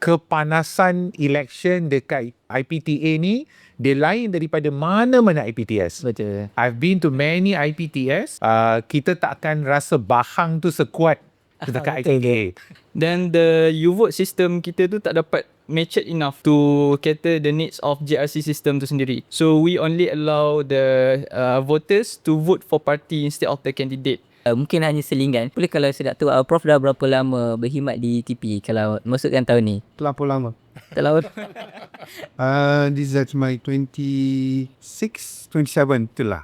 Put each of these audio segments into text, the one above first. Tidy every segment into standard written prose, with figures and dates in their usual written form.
kepanasan election dekat IPTA ni dia lain daripada mana-mana IPTS. Betul. I've been to many IPTS. Kita takkan rasa bahang tu sekuat dekat IPTA. Dan the U-vote system kita tu tak dapat matured enough to cater the needs of JRC system tu sendiri. So we only allow the voters to vote for party instead of the candidate. Mungkin hanya selingan. Boleh kalau saya nak tahu Prof dah berapa lama berkhidmat di UTP kalau masukkan tahun ni? Terlampau lama. Terlalu. This is my 26, 27 itulah.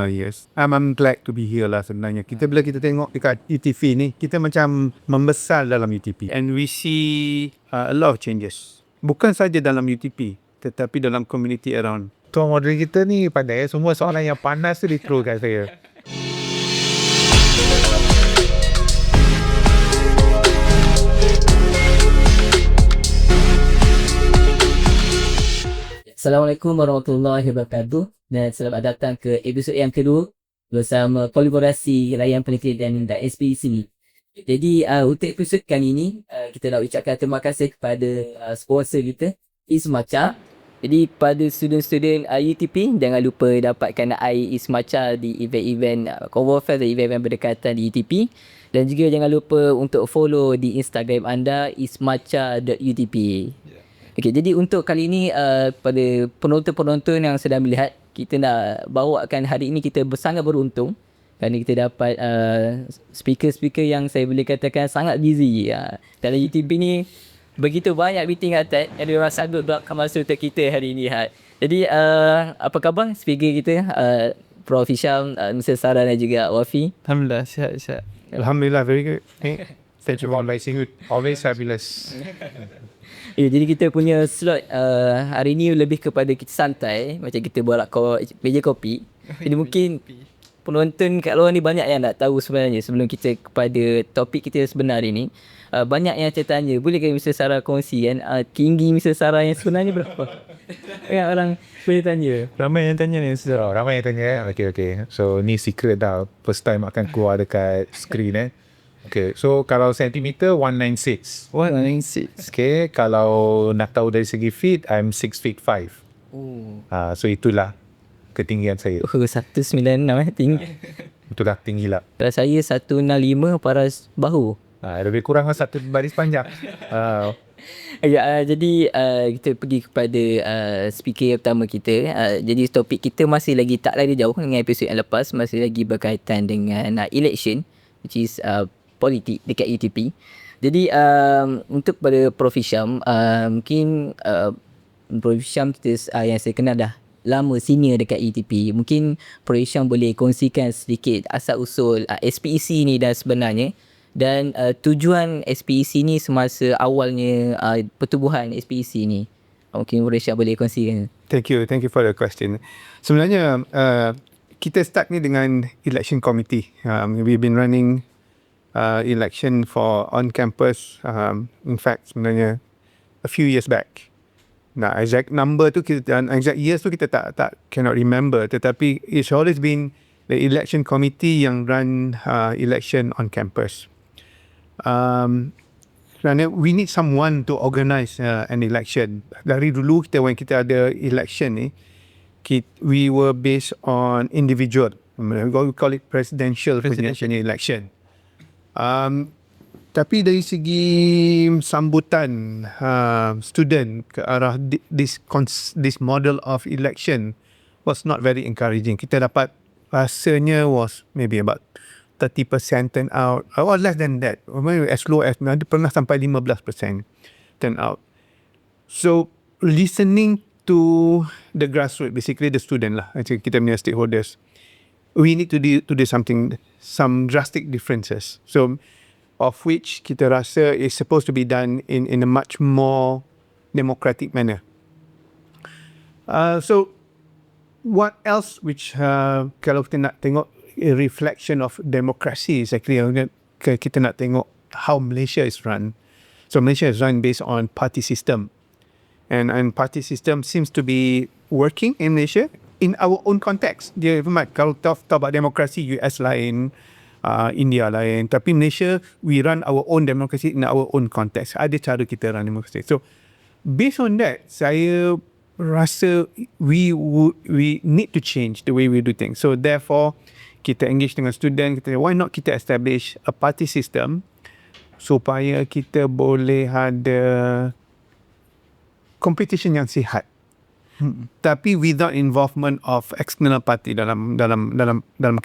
Yes. I'm glad to be here lah sebenarnya. Bila kita tengok dekat UTP ni, kita macam membesar dalam UTP. And we see a lot of changes. Bukan saja dalam UTP, tetapi dalam community around. Tuan moderator kita ni pandai, semua soalan yang panas tu di-throw kat saya. Assalamualaikum warahmatullahi wabarakatuh dan selamat datang ke episod yang kedua bersama kolaborasi Helaian Potret dan SPEC. Jadi untuk episod kali ini kita nak ucapkan terima kasih kepada sponsor kita Ismacha. Jadi pada student-student UTP jangan lupa dapatkan Ismacha di event-event conference dan event-event berdekatan di UTP, dan juga jangan lupa untuk follow di Instagram anda ismacha.utp. Okay, jadi untuk kali ini pada penonton-penonton yang sedang melihat, kita nak bawakan hari ini kita sangat beruntung kerana kita dapat speaker-speaker yang saya boleh katakan sangat busy. Dalam UTP ni begitu banyak meeting atas yang diorang sanggup belakang masa untuk kita hari ini. Jadi apa khabar speaker kita, Prof Hisham, Mr. Sarah dan juga Wafi? Alhamdulillah, sihat. Alhamdulillah, very good. Thank you for inviting me. Always fabulous. Jadi kita punya slot hari ni lebih kepada kita santai, macam kita buat meja kopi. Jadi mungkin penonton kat luar ni banyak yang tak tahu sebenarnya sebelum kita kepada topik kita sebenar ini. Banyak yang saya tanya, boleh ke Mr. Sarah kongsi kan tinggi Mr. Sarah yang sebenarnya berapa? Banyak orang boleh tanya. Ramai yang tanya ni, Ustaz. Ramai yang tanya. Okay. So ni secret dah. First time akan keluar dekat screen Okay, so kalau sentimeter 196. 196. Okay, kalau nak tahu dari segi feet, I'm 6 feet 5. So itulah ketinggian saya. 196 tinggi. Itulah tinggi lah. Kalau saya 165 paras bahu. Lebih kurang satu baris panjang. Jadi kita pergi kepada speaker utama kita. Jadi topik kita masih lagi tak lari jauh dengan episod yang lepas, masih lagi berkaitan dengan election, which is politik dekat UTP. Jadi untuk pada Prof Hisham, mungkin Prof Hisham kita yang saya kenal dah lama senior dekat UTP. Mungkin Prof Hisham boleh kongsikan sedikit asal-usul SPEC ni dan sebenarnya, dan tujuan SPEC ni semasa awalnya pertubuhan SPEC ni. Mungkin Prof Hisham boleh kongsikan. Thank you for the question. Sebenarnya kita start ni dengan election committee. We've been running election for on campus, in fact sebenarnya a few years back. Nah, exact number tu kita, exact years tu kita tak cannot remember, tetapi it's always been the election committee yang run election on campus. Kerana we need someone to organize an election. Dari dulu when kita ada election ni, we were based on individual. We call it presidential election. Tapi dari segi sambutan student ke arah this model of election was not very encouraging. Kita dapat rasanya was maybe about 30% turn out, or less than that, as low as pernah sampai 15% turn out. So listening to the grassroots, basically the student lah, kita punya stakeholders, we need to do something, some drastic differences. So, of which kita rasa is supposed to be done in a much more democratic manner. So, what else which kalau kita nak tengok a reflection of democracy is actually kita nak tengok how Malaysia is run. So, Malaysia is run based on party system. And party system seems to be working in Malaysia. In our own context, dia kalau talk about demokrasi US lain, India lain. Tapi Malaysia, we run our own democracy in our own context. Ada cara kita run democracy. So, based on that, saya rasa we need to change the way we do things. So, therefore, kita engage dengan student, kita why not kita establish a party system supaya kita boleh ada competition yang sihat. Tapi without involvement of external party dalam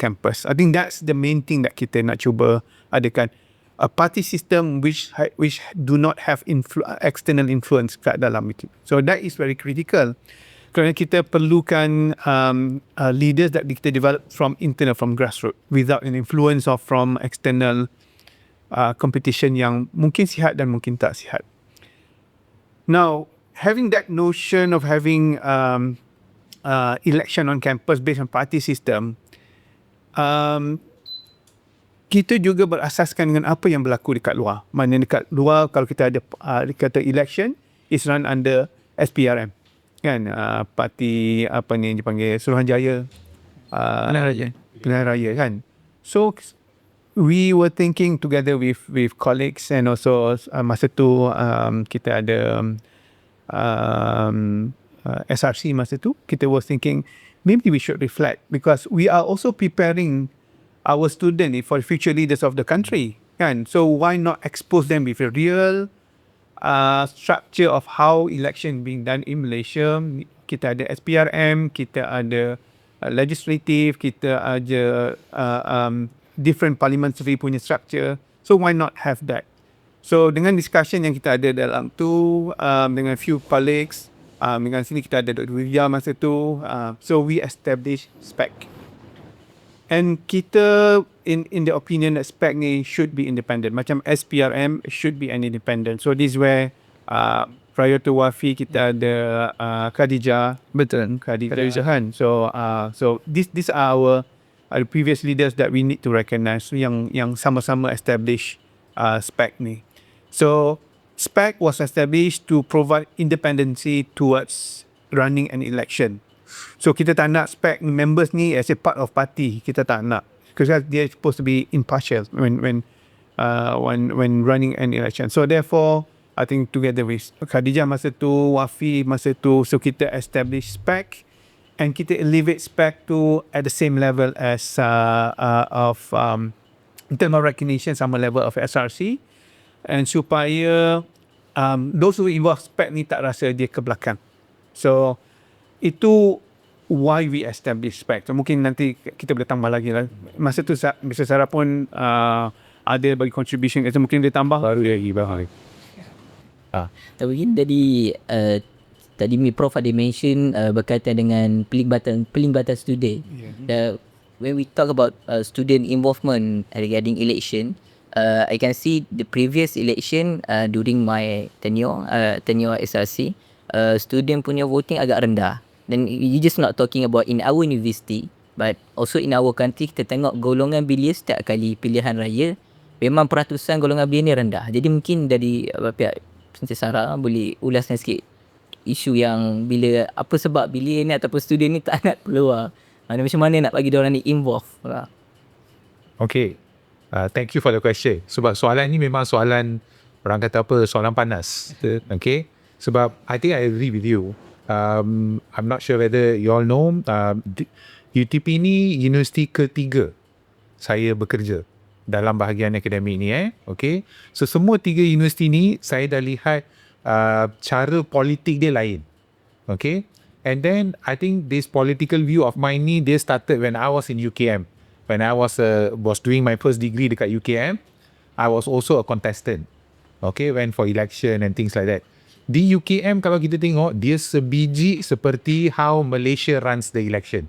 campus. I think that's the main thing that kita nak cuba adakan. A party system which do not have external influence kat dalam itu. So that is very critical. Kerana kita perlukan leaders that kita develop from internal, from grassroots, without an influence of from external competition yang mungkin sihat dan mungkin tak sihat. Now, having that notion of having election on campus based on party system, kita juga berasaskan dengan apa yang berlaku dekat luar. Maknanya dekat luar, kalau kita ada kata election, is run under SPRM. Kan, parti apa ni dipanggil Suruhanjaya, Pilihan Raya kan. So we were thinking together with colleagues, and also masa tu kita ada SRC masa tu, kita was thinking maybe we should reflect, because we are also preparing our student for future leaders of the country kan. So why not expose them with a real structure of how election being done in Malaysia. Kita ada SPRM, kita ada legislative, kita ada different parliamentary punya structure. So why not have that? So dengan discussion yang kita ada dalam tu, dengan few colleagues, dengan sini kita ada Dr. Widya masa tu, so we establish SPEC. And kita in the opinion that SPEC ni should be independent. Macam SPRM should be an independent. So this is where prior to Wafi kita ada Khadijah. Betul. Khadijah kan. So these are our previous leaders that we need to recognize yang sama-sama establish SPEC ni. So SPEC was established to provide independency towards running an election. So kita tak nak SPEC members ni as a part of party. Kita tak nak, because they're supposed to be impartial when running an election. So therefore, I think together with Khadijah masa tu, Wafi masa tu, so kita establish SPEC, and kita elevate SPEC to at the same level as in terms of recognition, sama level of SRC, and supaya those who involve SPEC ni tak rasa dia ke belakang. So itu why we establish SPEC. So mungkin nanti kita boleh tambah lagi lah. Masa tu Mr. Sarah pun ada bagi contribution, so mungkin dia tambah baru lagi bahaya. Mungkin tadi Prof ada mention berkaitan dengan pelibatan student. When we talk about student involvement regarding election, I can see the previous election during my tenure SRC, student punya voting agak rendah. Dan you just not talking about in our university, but also in our country. Kita tengok golongan bilia setiap kali pilihan raya, memang peratusan golongan bilia ni rendah. Jadi mungkin dari pihak Encik Sarah boleh ulaskan sikit isu yang bila apa sebab bilia ni ataupun student ni tak nak keluar. Macam mana nak bagi diorang ni involve lah. Okay, thank you for the question. Sebab soalan ni memang soalan, orang kata apa, soalan panas. Okay, sebab I think I agree with you. I'm not sure whether you all know, UTP ni universiti ketiga saya bekerja dalam bahagian akademik ni. Okay, so semua tiga universiti ni saya dah lihat cara politik dia lain. Okay, and then I think this political view of mine ni, dia started when I was in UKM. When I was doing my first degree dekat UKM, I was also a contestant. Okay, went for election and things like that. Di UKM kalau kita tengok, dia sebiji seperti how Malaysia runs the election.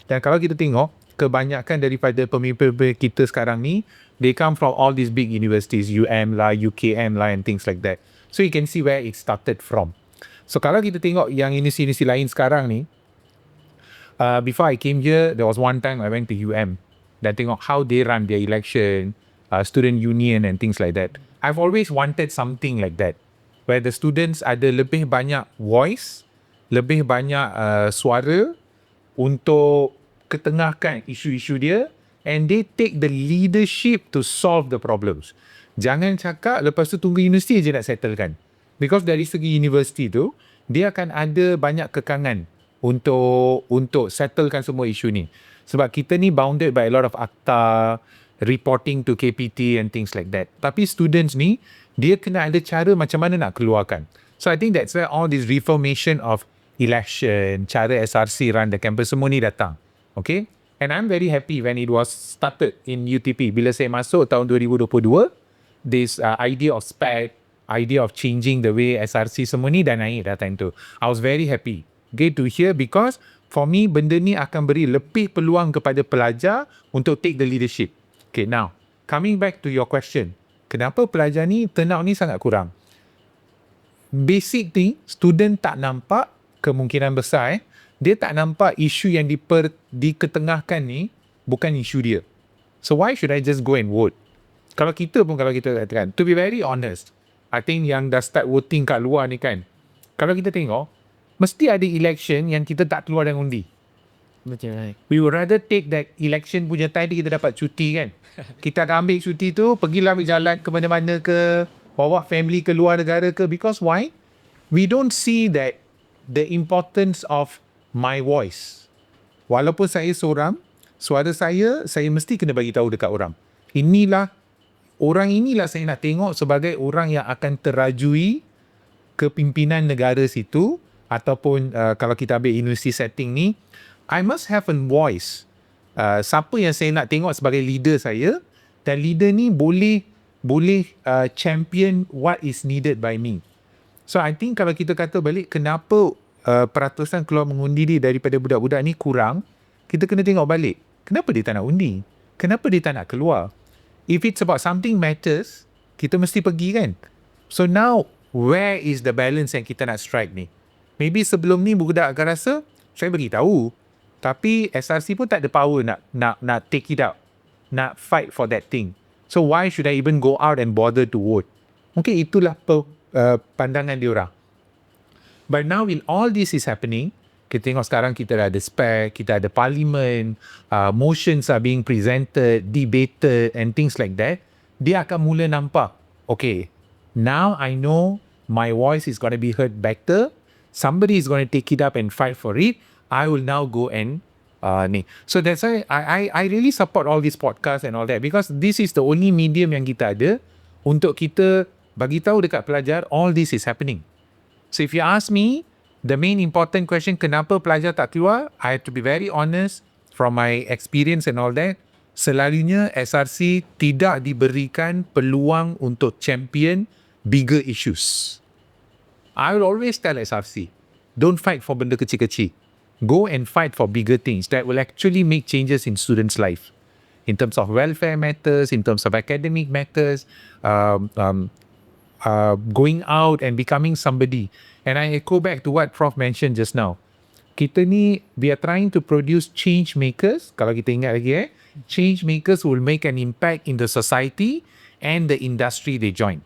Dan kalau kita tengok, kebanyakan daripada pemimpin kita sekarang ni, they come from all these big universities, UM lah, UKM lah and things like that. So you can see where it started from. So kalau kita tengok yang universiti lain sekarang ni, before I came here, there was one time I went to UM dan tengok how they run their election, student union and things like that. I've always wanted something like that, where the students ada lebih banyak voice, lebih banyak suara untuk ketengahkan isu-isu dia, and they take the leadership to solve the problems. Jangan cakap lepas tu tunggu universiti je nak settlekan. Because dari segi universiti tu, dia akan ada banyak kekangan untuk settlekan semua isu ni. Sebab kita ni bounded by a lot of akta, reporting to KPT and things like that. Tapi students ni, dia kena ada cara macam mana nak keluarkan. So I think that's where all this reformation of election, cara SRC run the campus semua ni datang. Okay? And I'm very happy when it was started in UTP. Bila saya masuk tahun 2022, this idea of SPEC, idea of changing the way SRC semua ni dah naik dah time tu. I was very happy. Get to hear because for me, benda ni akan beri lebih peluang kepada pelajar untuk take the leadership. Okay, now, coming back to your question. Kenapa pelajar ni, turnout ni sangat kurang? Basic thing, student tak nampak, kemungkinan besar dia tak nampak isu yang diketengahkan ni bukan isu dia. So why should I just go and vote? Kalau kita katakan, to be very honest, I think yang dah start voting kat luar ni kan, kalau kita tengok, mesti ada election yang kita tak keluar dengan undi. Betul, right. We would rather take that election punya time kita dapat cuti kan. Kita akan ambil cuti tu, pergilah berjalan ke mana-mana ke, bawa family ke luar negara ke. Because why? We don't see that the importance of my voice. Walaupun saya seorang, suara saya mesti kena bagi tahu dekat orang. Orang inilah saya nak tengok sebagai orang yang akan terajui kepimpinan negara situ, ataupun kalau kita ambil university setting ni, I must have a voice. Siapa yang saya nak tengok sebagai leader saya, dan leader ni boleh champion what is needed by me. So I think kalau kita kata balik kenapa peratusan keluar mengundi ni daripada budak-budak ni kurang, kita kena tengok balik. Kenapa dia tak nak undi? Kenapa dia tak nak keluar? If it's about something matters, kita mesti pergi kan? So now, where is the balance yang kita nak strike ni? Maybe sebelum ni budak akan rasa, saya beritahu. Tapi SRC pun tak ada power nak take it out. Nak fight for that thing. So why should I even go out and bother to vote? Okay, itulah pandangan diorang. But now when all this is happening, kita tengok sekarang kita dah ada SPEC, kita ada Parliament, motions are being presented, debated and things like that. Dia akan mula nampak, okay, now I know my voice is going to be heard better. Somebody is going to take it up and fight for it. I will now go and ni. So that's why I really support all these podcasts and all that, because this is the only medium yang kita ada untuk kita bagi tahu dekat pelajar all this is happening. So if you ask me, the main important question, kenapa pelajar tak keluar, I have to be very honest from my experience and all that, selalunya SRC tidak diberikan peluang untuk champion bigger issues. I will always tell SRC, don't fight for benda kecil-kecil. Go and fight for bigger things that will actually make changes in students' life. In terms of welfare matters, in terms of academic matters, going out and becoming somebody. And I echo back to what Prof mentioned just now. Kita ni, we are trying to produce change makers. Kalau kita ingat lagi change makers will make an impact in the society and the industry they join.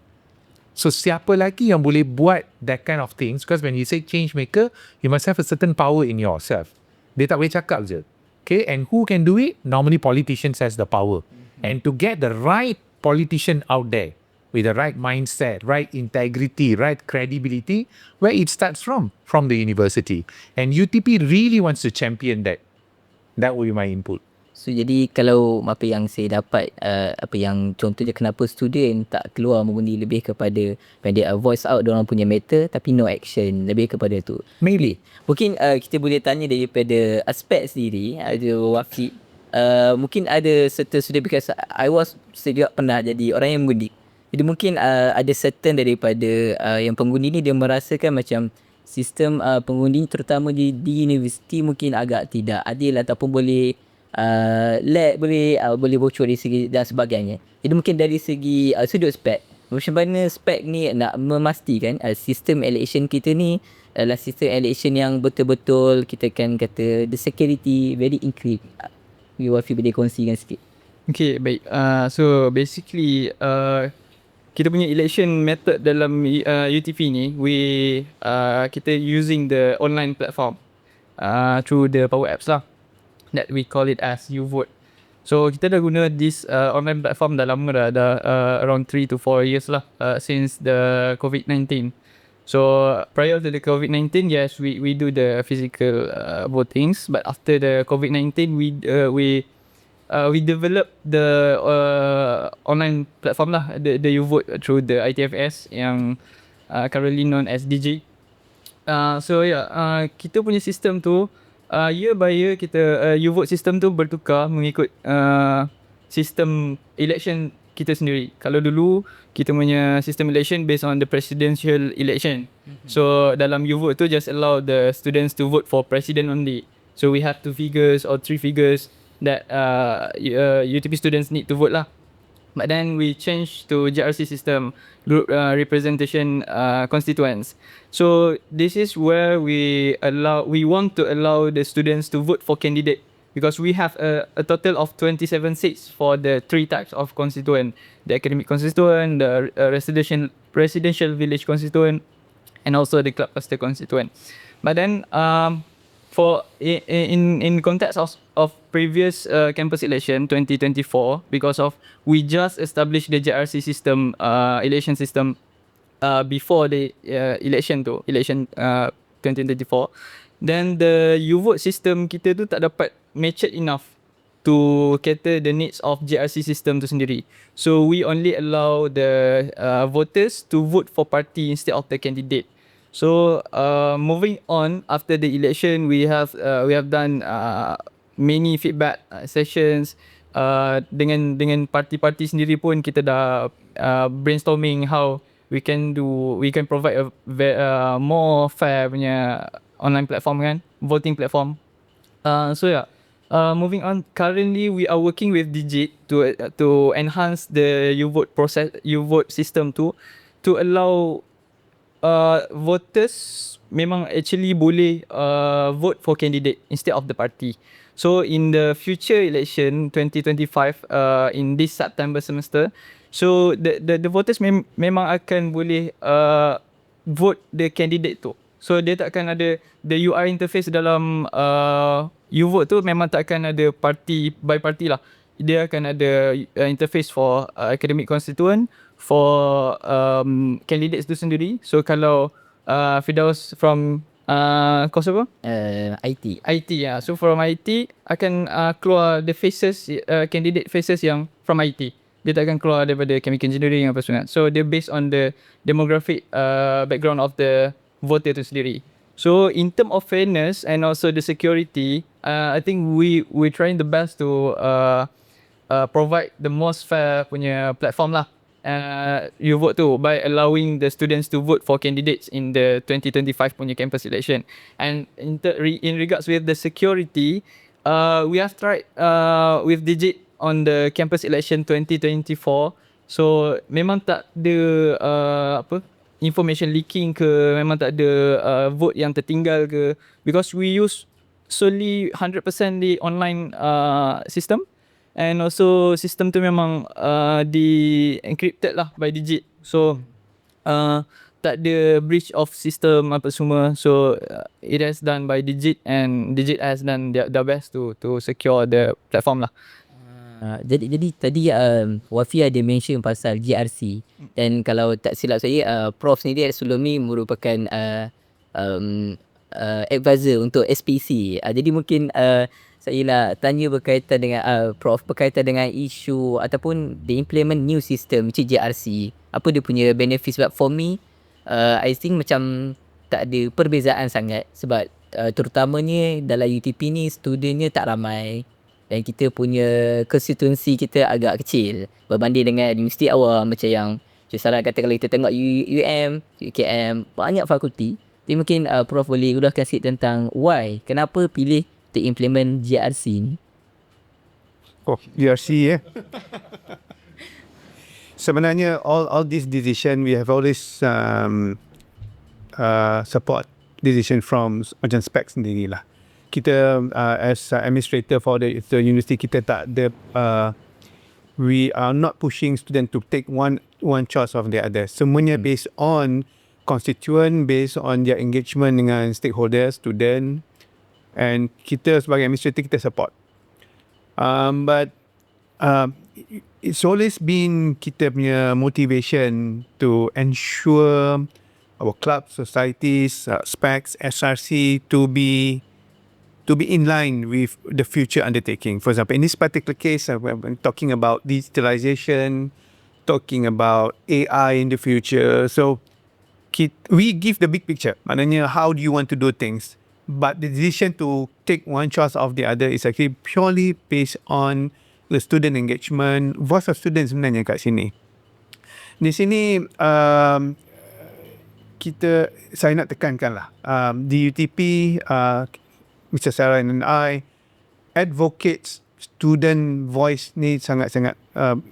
So siapa lagi yang boleh buat that kind of things? Because when you say change maker, you must have a certain power in yourself. Dia tak boleh cakap je. Okay, and who can do it? Normally politicians has the power. And to get the right politician out there, with the right mindset, right integrity, right credibility, where it starts from the university. And UTP really wants to champion that. That will be my input. So jadi kalau apa yang saya dapat, apa yang contohnya kenapa student tak keluar mengundi, lebih kepada when they voice out diorang punya matter tapi no action, lebih kepada tu. Maybe. Mungkin kita boleh tanya daripada aspek sendiri, ada Wafiq, mungkin ada certain student, because saya juga pernah jadi orang yang mengundi. Jadi mungkin ada certain daripada yang pengundi ni dia merasakan macam sistem pengundi terutama di universiti mungkin agak tidak adil ataupun boleh boleh bocor dari segi dan sebagainya. Jadi mungkin dari segi sudut SPEC, macam mana SPEC ni nak memastikan sistem election kita ni adalah sistem election yang betul-betul kita kan kata the security very increased. Wafi boleh kongsikan sikit. Okay, baik. So basically kita punya election method dalam UTP ni, kita using the online platform through the Power Apps lah, that we call it as YouVote. So kita dah guna this online platform dah lama dah around 3 to 4 years lah since the COVID-19. So prior to the COVID-19, yes, we do the physical votings, but after the COVID-19, we develop the online platform lah, the YouVote through the ITFS yang currently known as DJ. So yeah, kita punya sistem tu year by year kita YouVote system tu bertukar mengikut sistem election kita sendiri. Kalau dulu kita punya sistem election based on the presidential election. So dalam YouVote tu just allow the students to vote for president only. So we have 2 figures or 3 figures that UTP students need to vote lah. But then we changed to GRC system, group representation constituents. So this is where we want to allow the students to vote for candidate, because we have a total of 27 seats for the 3 types of constituent: the academic constituent, the residential village constituent, and also the club cluster constituent. But then for in context of previous campus election 2024, because of we just established the JRC system, election system before the election 2024, then the YouVote system kita tu tak dapat matured enough to cater the needs of JRC system tu sendiri. So we only allow the voters to vote for party instead of the candidate. So moving on after the election, we have done many feedback sessions dengan parti-parti sendiri pun. Kita dah brainstorming how we can provide a more fair punya online platform kan, voting platform. So yeah, moving on, currently we are working with Digit to enhance the YouVote process, YouVote system to allow voters memang actually boleh vote for candidate instead of the party. So in the future election 2025, in this September semester, so the voters memang akan boleh vote the candidate tu. So dia takkan ada the UI interface dalam YouVote tu, memang takkan ada party by party lah. Dia akan ada interface for academic constituent, for candidates tu sendiri. So kalau Firdaus from course apa? IT. IT ya. So from IT akan keluar the faces, candidate faces yang from IT. Dia tak akan keluar daripada chemical engineering apa semua. So dia based on the demographic background of the voter tu sendiri. So in term of fairness and also the security, I think we trying the best to provide the most fair punya platform lah. YouVote tu by allowing the students to vote for candidates in the 2025 punya campus election. And in regards with the security, we have tried with Digit on the campus election 2024. So memang tak ada information leaking ke, memang tak ada vote yang tertinggal ke, because we use solely 100% the online system. And also system tu memang di-encrypted lah by Digit. So tak ada breach of system apa semua. So it has done by Digit, and Digit has done their best to secure the platform lah. Jadi tadi Wafi ada mention pasal GRC, dan kalau tak silap saya, Prof sendiri sebelum ni merupakan advisor untuk SPC. Jadi mungkin saya nak tanya berkaitan dengan Prof, berkaitan dengan isu ataupun the implement new system macam GRC. Apa dia punya benefit? Sebab for me, I think macam tak ada perbezaan sangat, sebab terutamanya dalam UTP ni studentnya tak ramai, dan kita punya constituency kita agak kecil berbanding dengan universiti awam macam yang Salah kata kalau kita tengok UM, UKM, banyak fakulti. Jadi mungkin Prof boleh urahkan sikit tentang why, kenapa pilih to implement GRC ni? Oh, GRC Sebenarnya all this decision we have always support decision from macam SPEC sendirilah. Kita as administrator for the university, kita tak ada we are not pushing student to take one choice of the other. Semuanya based on constituent, based on their engagement dengan stakeholders, student, and kita sebagai administrator kita support. But it's always been kita punya motivation to ensure our club, societies, SPECs, SRC to be in line with the future undertaking. For example, in this particular case, I'm talking about digitalization, talking about AI in the future. So we give the big picture. Maknanya, how do you want to do things? But the decision to take one choice of the other is actually purely based on the student engagement, voice of students sebenarnya kat sini. Di sini, saya nak tekankan lah, di UTP, Mr. Sarah and I advocates student voice ni sangat-sangat,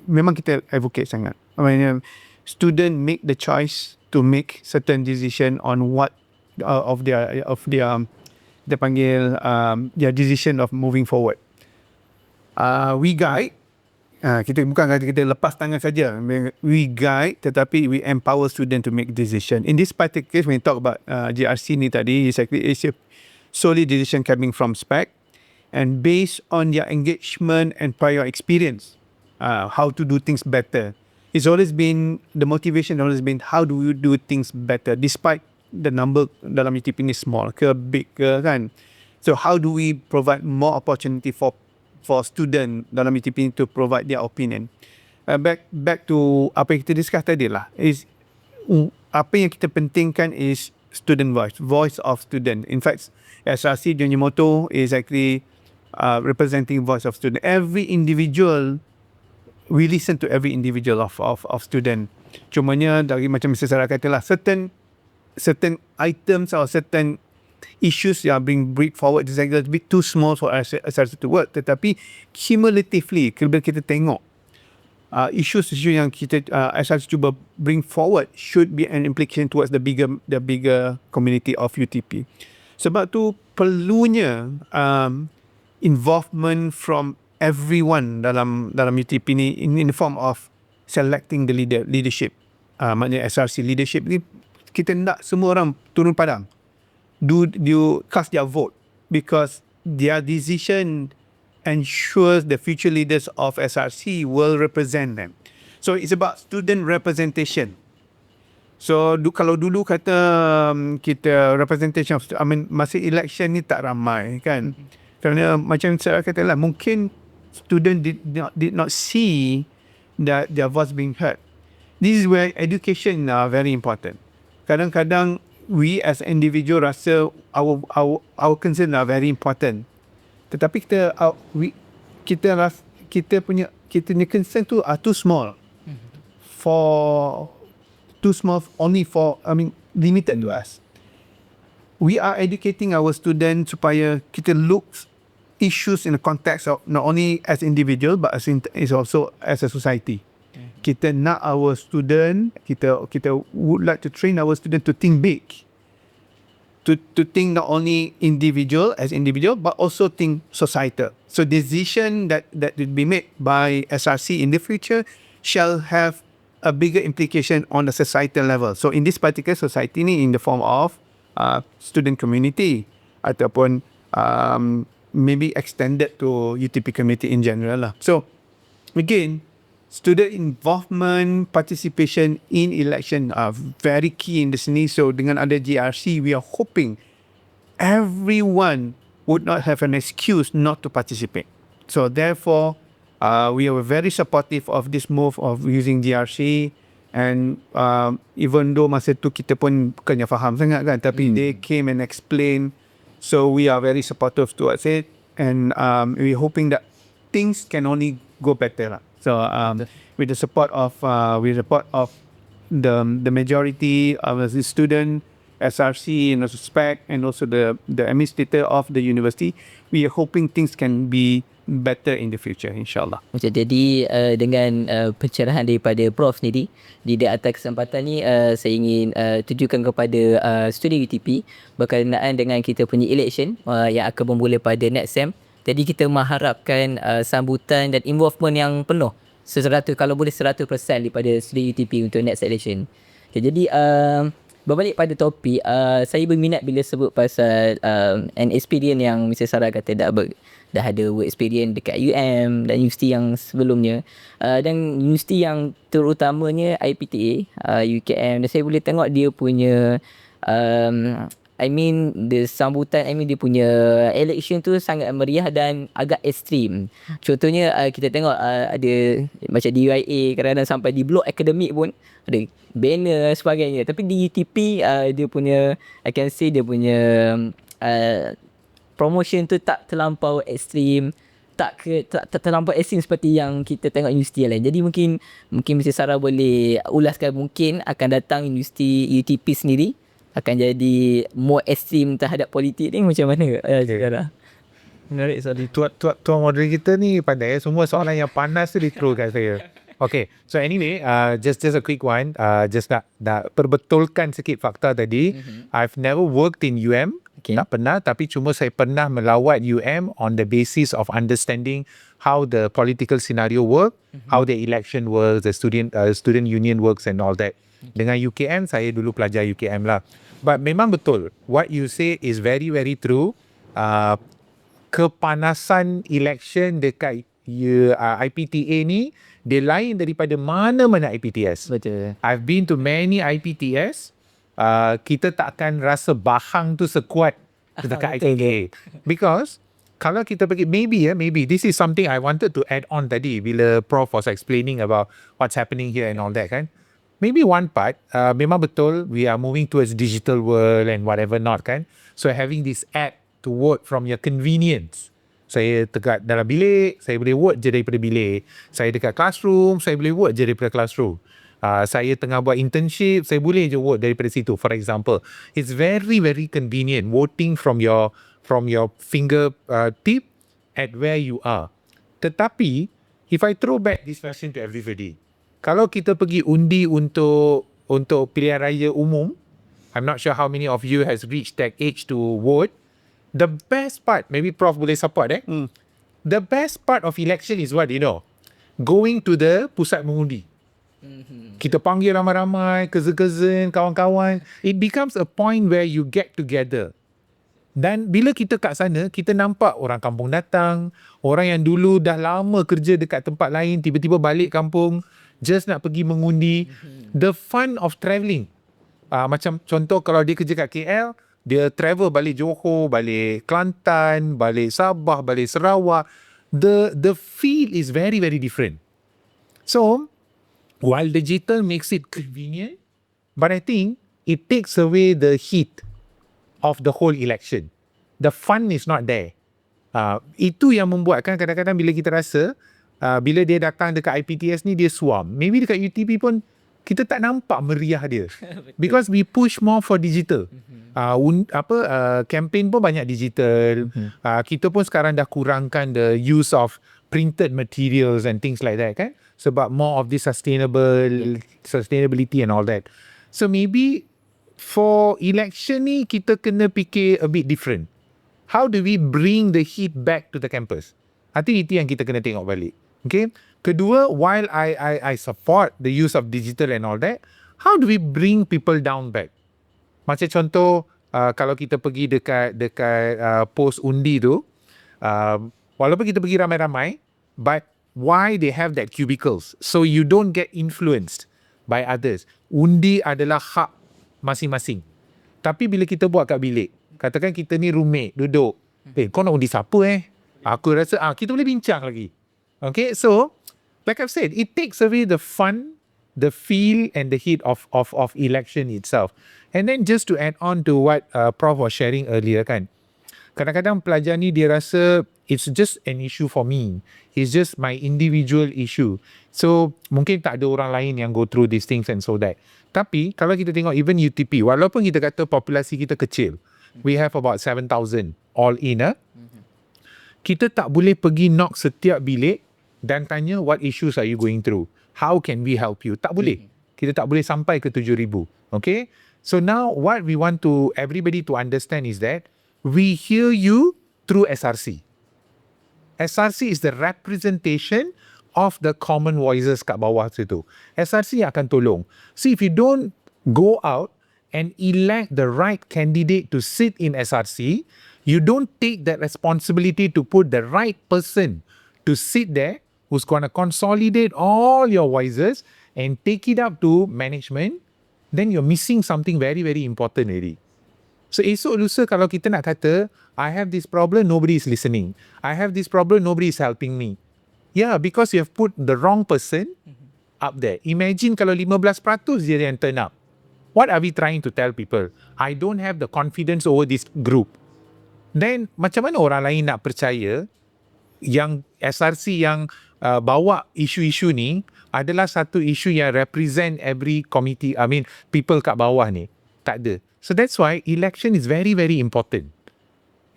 memang kita advocate sangat. Maksudnya, student make the choice to make certain decision on what of their dia panggil their decision of moving forward. We guide. Kita bukan kata kita lepas tangan saja. We guide, tetapi we empower student to make decision. In this particular case, when you talk about GRC ni tadi, it's a solely decision coming from SPEC and based on their engagement and prior experience, how to do things better. It's always been, the motivation always been, how do you do things better despite the number dalam UTP ni small ke big ke kan. So how do we provide more opportunity for student dalam UTP to provide their opinion. Back to apa yang kita discuss tadi lah, is apa yang kita pentingkan is student voice of student. In fact, SRC punya motto is actually representing voice of student. Every individual, we listen to every individual of student. Cumanya dari macam Mr. Sarah kata lah, certain items or certain issues yang being bring forward is a bit too small for SRC to work, tetapi cumulatively bila kita tengok issues yang kita SRC cuba bring forward should be an implication towards the bigger community of UTP. Sebab tu perlunya involvement from everyone dalam UTP ni in the form of selecting the leadership. Maknanya SRC leadership ni kita nak semua orang turun padang, do cast their vote, because their decision ensures the future leaders of SRC will represent them. So it's about student representation. So kalau dulu kata kita representation of, masa election ni tak ramai kan, kerana macam saya kata lah, mungkin student did not see that their voice being heard. This is where education are very important. Kadang-kadang we as individual rasa our concern are very important, tetapi kita punya concern tu are too small only for limited to us. We are educating our students supaya kita look issues in the context of not only as individual but as also as a society. Kita nak our student, kita would like to train our student to think big, to think not only individual but also think societal. So decision that will be made by SRC in the future shall have a bigger implication on the societal level. So in this particular society ni, in the form of student community ataupun maybe extended to UTP community in general lah. So again, student involvement, participation in election are very key in the sini. So dengan ada GRC, we are hoping everyone would not have an excuse not to participate. So therefore, we are very supportive of this move of using GRC. And even though masa tu kita pun bukannya faham sangat kan, tapi they came and explained. So we are very supportive towards it. And we're hoping that things can only go better lah. So with the support of the majority of the student, SRC and also SPEC and also the administrator of the university, we are hoping things can be better in the future, insyaAllah. Jadi dengan pencerahan daripada Prof sendiri, di atas kesempatan ni saya ingin tujukan kepada student UTP berkenaan dengan kita punya election yang akan bermula pada next sem. Jadi kita mengharapkan sambutan dan involvement yang penuh, kalau boleh 100% daripada student UTP untuk next election. Okay, jadi Berbalik pada topik, saya berminat bila sebut pasal an experience yang Mr. Sarah kata dah ada work experience dekat UM dan universiti yang sebelumnya, dan universiti yang terutamanya IPTA, UKM, dan saya boleh tengok dia punya the sambutan, dia punya election tu sangat meriah dan agak ekstrim. Contohnya kita tengok ada macam di UIA kadang-kadang sampai di blok akademik pun ada banner sebagainya. Tapi di UTP dia punya, I can say dia punya promotion tu tak terlampau ekstrim, tak terlampau ekstrim seperti yang kita tengok universiti lain. Jadi mungkin Mr. Sarah boleh ulaskan, mungkin akan datang universiti UTP sendiri akan jadi more ekstrim terhadap politik ni macam mana? Sarah? Menarik sekali. Tuan moderator kita ni pandai, semua soalan yang panas tu dia throw kat saya. Okay, so anyway, just a quick one, just nak perbetulkan sikit fakta tadi. I've never worked in UM, tak pernah, tapi cuma saya pernah melawat UM on the basis of understanding how the political scenario work, how the election works, the student union works and all that. Dengan UKM, saya dulu pelajar UKM lah. But memang betul, what you say is very very true. Kepanasan election dekat IPTA ni, dia lain daripada mana-mana IPTS. Betul. I've been to many IPTS, kita takkan rasa bahang tu sekuat dekat IPTA. Because kalau kita pergi, maybe this is something I wanted to add on tadi bila Prof was explaining about what's happening here and all that kan. Maybe one part, memang betul we are moving towards digital world and whatever not kan. So having this app to vote from your convenience. Saya dekat dalam bilik, saya boleh vote je daripada bilik. Saya dekat classroom, saya boleh vote je daripada classroom. Saya tengah buat internship, saya boleh je vote daripada situ. For example, it's very very convenient voting from your finger tip at where you are. Tetapi if I throw back this question to everybody, kalau kita pergi undi untuk pilihan raya umum, I'm not sure how many of you has reached that age to vote. The best part, maybe Prof boleh support the best part of election is what, going to the pusat mengundi. Kita panggil ramai-ramai, cousin-cousin, kawan-kawan. It becomes a point where you get together. Dan bila kita kat sana, kita nampak orang kampung datang, orang yang dulu dah lama kerja dekat tempat lain, tiba-tiba balik kampung, just nak pergi mengundi. The fun of travelling. Macam contoh kalau dia kerja kat KL, dia travel balik Johor, balik Kelantan, balik Sabah, balik Sarawak. The feel is very, very different. So, while digital makes it convenient, but I think it takes away the heat of the whole election. The fun is not there. Itu yang membuatkan kadang-kadang bila kita rasa, bila dia datang dekat IPTS ni, dia suam. Maybe dekat UTP pun, kita tak nampak meriah dia. Because we push more for digital. Campaign pun banyak digital. Kita pun sekarang dah kurangkan the use of printed materials and things like that kan. Sebab more of this sustainability and all that. So maybe for election ni, kita kena fikir a bit different. How do we bring the heat back to the campus? I think itu yang kita kena tengok balik. Okay. Kedua, while I support the use of digital and all that, how do we bring people down back? Macam contoh, kalau kita pergi dekat pos undi tu, walaupun kita pergi ramai-ramai, but why they have that cubicles? So you don't get influenced by others. Undi adalah hak masing-masing. Tapi bila kita buat kat bilik, katakan kita ni roommate, duduk. Kau nak undi siapa Aku rasa, kita boleh bincang lagi. Okay, so, like I've said, it takes away the fun, the feel and the heat of election itself. And then just to add on to what Prof was sharing earlier kan, kadang-kadang pelajar ni dia rasa it's just an issue for me. It's just my individual issue. So, mungkin tak ada orang lain yang go through these things and so that. Tapi, kalau kita tengok even UTP, walaupun kita kata populasi kita kecil, we have about 7,000 all in. Kita tak boleh pergi knock setiap bilik dan tanya what issues are you going through? How can we help you? Tak boleh. Kita tak boleh sampai ke 7,000. Okay? So now what we want to everybody to understand is that we hear you through SRC. SRC is the representation of the common voices kat bawah situ. SRC akan tolong. See, if you don't go out and elect the right candidate to sit in SRC, you don't take that responsibility to put the right person to sit there who's going to consolidate all your voices and take it up to management, then you're missing something very, very important already. So esok lusa kalau kita nak kata, I have this problem, nobody is listening. I have this problem, nobody is helping me. Yeah, because you have put the wrong person up there. Imagine kalau 15% dia yang turn up. What are we trying to tell people? I don't have the confidence over this group. Then macam mana orang lain nak percaya yang SRC yang bawa isu-isu ni adalah satu isu yang represent every committee, people kat bawah ni. Tak ada. So that's why election is very, very important.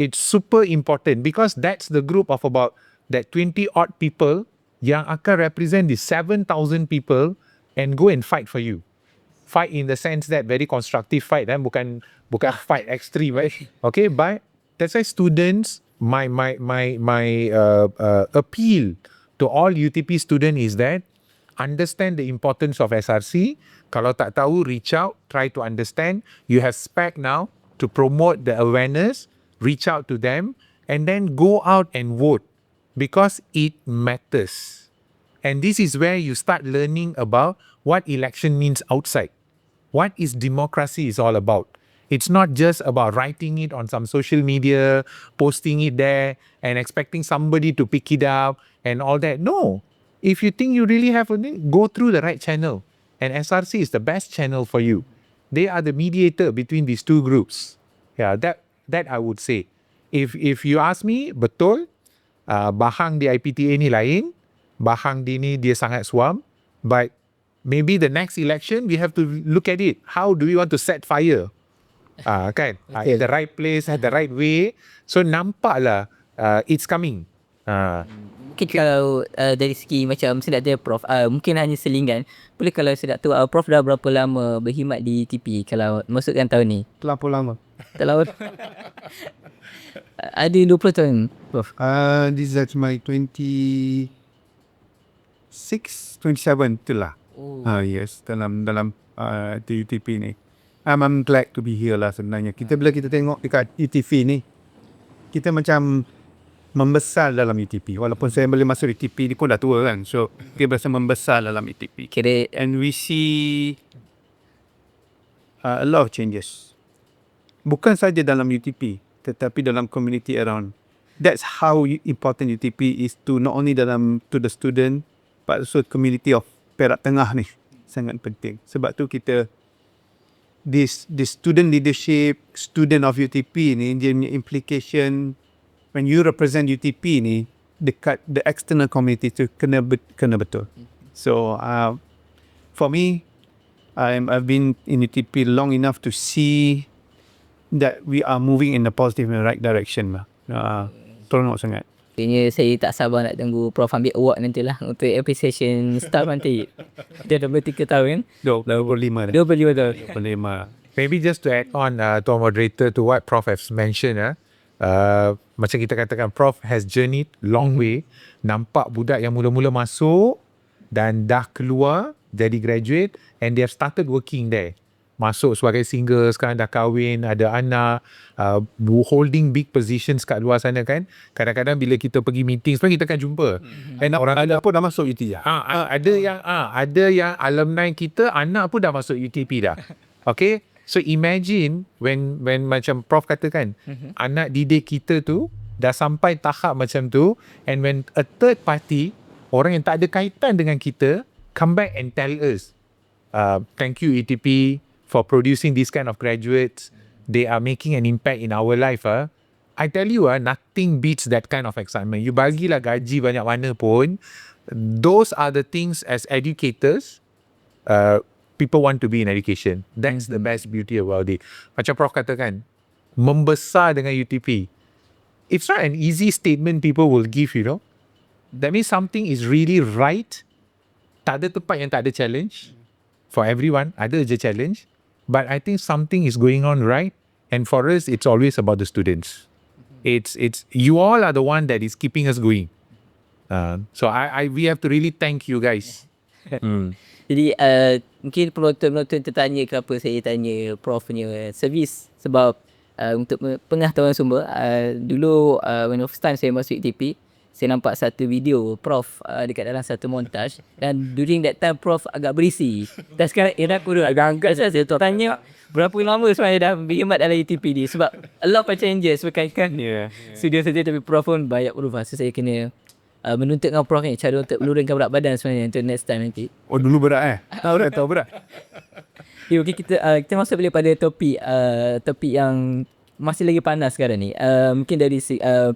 It's super important because that's the group of about that 20 odd people yang akan represent the 7,000 people and go and fight for you. Fight in the sense that very constructive fight, bukan fight extreme, right? Okay, but that's why students, my appeal to all UTP students is that understand the importance of SRC. Kalau tak tahu, reach out, try to understand. You have SPEC now to promote the awareness, reach out to them, and then go out and vote because it matters. And this is where you start learning about what election means outside. What is democracy is all about. It's not just about writing it on some social media, posting it there, and expecting somebody to pick it up and all that. No. If you think you really have a thing, go through the right channel. And SRC is the best channel for you. They are the mediator between these two groups. Yeah, that I would say. If you ask me, betul, bahang di IPTA ni lain, bahang di ni dia sangat suam, but maybe the next election we have to look at it. How do we want to set fire? Kan? At the right place, at the right way. So nampaklah it's coming. Mungkin kalau dari segi macam saya nak tanya Prof, mungkin hanya selingan. Boleh kalau saya nak tahu Prof dah berapa lama berkhidmat di TP kalau masukkan tahun ni? Terlampau lama. Terlalu ada 20 tahun, Prof. This is my 27 itulah. Yes, dalam the UTP ni. I'm glad to be here lah sebenarnya. Bila kita tengok dekat UTP ni, kita macam membesar dalam UTP. Walaupun saya boleh masuk UTP ni pun dah tua kan. So, kita berasa membesar dalam UTP. And we see a lot of changes. Bukan saja dalam UTP, tetapi dalam community around. That's how important UTP is to not only to the student, but also community of Perak Tengah ni. Sangat penting. Sebab tu kita, this student leadership, student of UTP ni, dia punya implication, when you represent UTP ni, dekat the external community tu kena betul. So, for me, I've been in UTP long enough to see that we are moving in a positive and right direction. Tolong sangat. Kayaknya saya tak sabar nak tunggu Prof ambil award nantilah untuk appreciation staff nanti. Dia dah bertiga tahun kan? 25 tahun. Maybe just to add on to our moderator to what Prof has mentioned, macam kita katakan Prof has journeyed long way. Nampak budak yang mula-mula masuk dan dah keluar jadi graduate and they have started working there. Masuk sebagai single, sekarang dah kahwin, ada anak, holding big positions kat luar sana kan. Kadang-kadang bila kita pergi meeting, sebenarnya kita akan jumpa. And orang ada pun dah masuk UTP. Ada yang alumni kita, anak pun dah masuk UTP dah. Okay. So imagine when macam Prof katakan, anak didik kita tu dah sampai tahap macam tu, and when a third party, orang yang tak ada kaitan dengan kita, come back and tell us, thank you UTP for producing this kind of graduates. They are making an impact in our life. I tell you, nothing beats that kind of excitement. You bagilah gaji banyak mana pun, those are the things as educators, people want to be in education. That's the best beauty about it. Macam Prof katakan, membesar dengan UTP. It's not an easy statement people will give, you know. That means something is really right. Tak ada tempat yang tak ada challenge. For everyone, ada je challenge. But I think something is going on right. And for us, it's always about the students. It's you all are the one that is keeping us going. So we have to really thank you guys. Jadi mungkin penonton-penonton tertanya kenapa saya tanya Prof punya servis. Sebab untuk pengetahuan semua, dulu when first time saya masuk UTP, saya nampak satu video Prof dekat dalam satu montaj, dan during that time Prof agak berisi. Dan sekarang era aku dah agak angkat saya tanya berapa lama sebenarnya dah berkhidmat dalam UTP ni, sebab a lot of changes berkaitan studio saja, tapi Prof pun banyak berubah. So saya kena menuntut dengan Prof ni cara untuk menurunkan berat badan sebenarnya untuk next time nanti. Oh dulu berat tahu berat. Okay, kita masuk balik pada topik yang masih lagi panas sekarang ni. Mungkin dari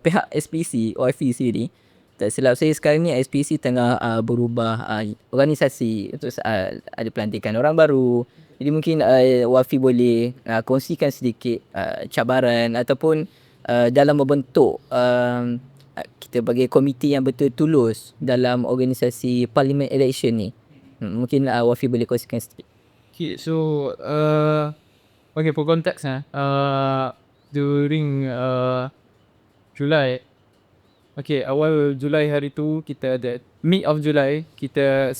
pihak SPC OFE sendiri, tak silap saya sekarang ni SPC tengah berubah organisasi untuk ada pelantikan orang baru. Jadi mungkin Wafi boleh kongsikan sedikit cabaran ataupun dalam membentuk kita bagi komiti yang betul tulus dalam organisasi parliament election ni. Mungkin Wafi boleh kongsikan sedikit. Okay, so okay, for context during Julai, okay, awal Julai hari tu kita ada mid of July kita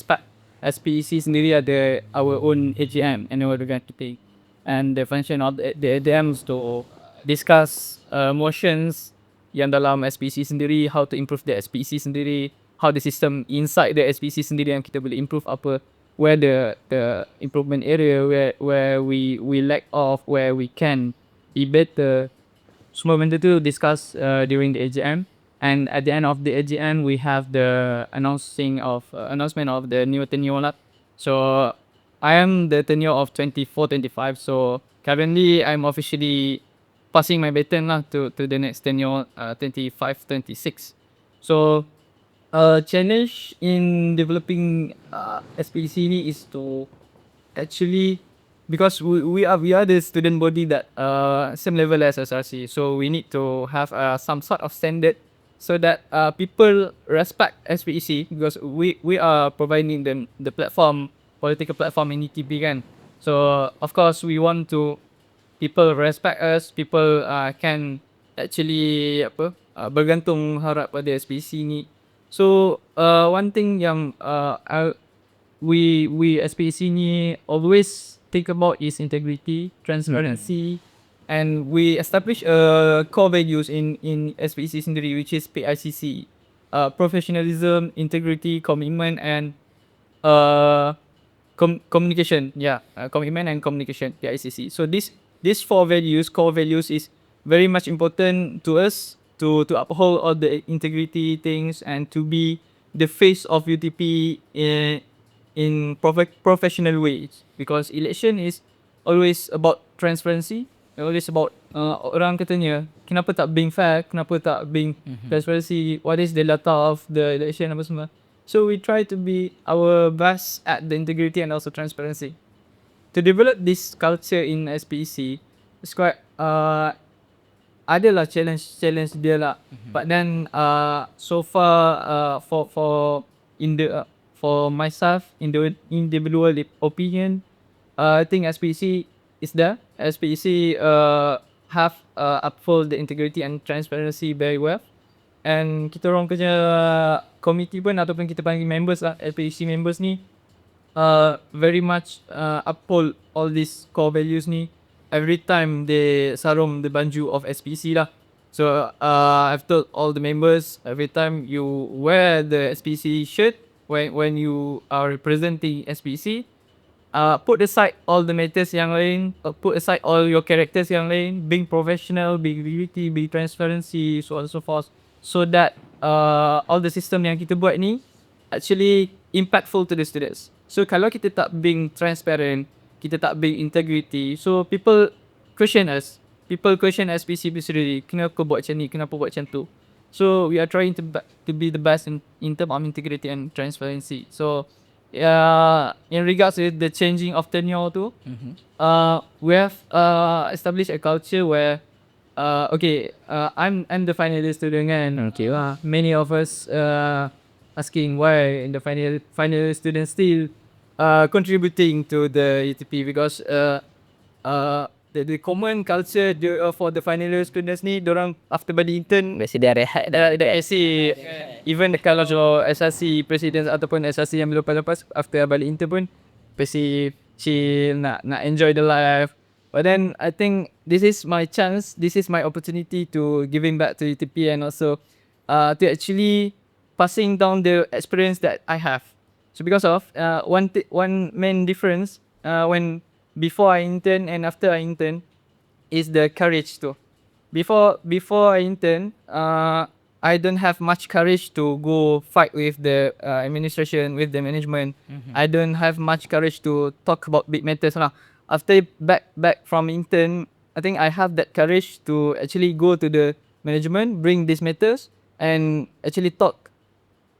SPEC sendiri ada our own AGM, annual organic meeting, and the function of the AGM is to discuss motions yang dalam SPEC sendiri, how to improve the SPEC sendiri, how the system inside the SPEC sendiri yang kita boleh improve apa, where the improvement area, where we lack of, where we can be better. Semua benda tu discuss during the AGM, and at the end of the AGM we have the announcement of the new tenure lah. So I am the tenure of 24-25, so currently I'm officially passing my baton lah to the next tenure 25-26. So challenge in developing SPC ni is to actually, because we are the student body that same level as SRC, so we need to have some sort of standard so that people respect SPEC, because we are providing them the platform, political platform in UTP kan. So of course we want to people respect us, people can actually bergantung harap pada SPEC ni. So one thing yang we SPEC ni always think about is integrity, transparency, and we establish core values in SPEC sendiri, which is PICC, professionalism, integrity, commitment, and communication. Commitment and communication, PICC. So these core values is very much important to us to uphold all the integrity things and to be the face of UTP in professional ways, because election is always about transparency, always about orang katanya kenapa tak being fair, kenapa tak being transparency, what is the data of the election apa semua. So we try to be our best at the integrity and also transparency. To develop this culture in SPEC, it's quite adalah challenge dia lah. But then so far for myself in the individual opinion, I think SPEC is there. SPEC have uphold the integrity and transparency very well. And kita orang kerja committee pun ataupun kita panggil members lah, SPEC members ni very much uphold all these core values ni. Every time they sarung the baju of SPEC lah. So I've told all the members, every time you wear the SPEC shirt, when you are representing SPEC, put aside all the matters yang lain, put aside all your characters yang lain, being professional, being reality, being transparency, so on and so forth, so that all the system yang kita buat ni actually impactful to the students. So kalau kita tak being transparent, kita tak being integrity, so people question us, people question SPEC sendiri, kenapa buat macam ni, kenapa buat macam tu. So we are trying to be the best in terms of integrity and transparency. So in regards to the changing of tenure tu, we have established a culture where I'm the final year student kan. Okay lah, many of us asking why in the final year student still contributing to the UTP, because the common culture for the final year students ni, dorang after balik intern Biasa dia rehat dah even kalau SRC president ataupun SRC yang lepas after balik intern pun passive, chill, nak enjoy the life. But then I think this is my chance, this is my opportunity to giving back to UTP, and also to actually passing down the experience that I have. So because of one main difference when before I intern and after I intern is the courage too. Before I intern, I don't have much courage to go fight with the administration, with the management. I don't have much courage to talk about big matters lah. After back from intern, I think I have that courage to actually go to the management, bring these matters and actually talk.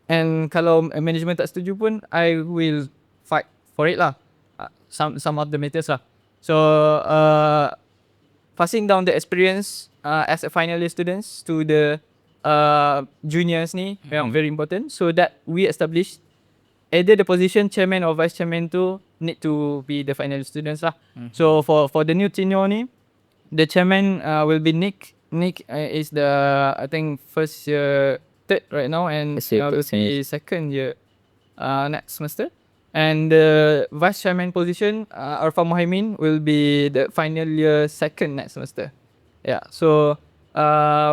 And kalau management tak setuju pun, I will fight for it lah. Some of the matters lah. So passing down the experience as a final year students to the juniors ni memang very important, so that we establish either the position chairman or vice chairman tu need to be the final students lah. So for the new tenure ni, the chairman will be Nick. Nick is the I think first year third right now, and will be second year next semester. And the vice chairman position, Arfa Mohaimin, will be the final year second next semester. Yeah, so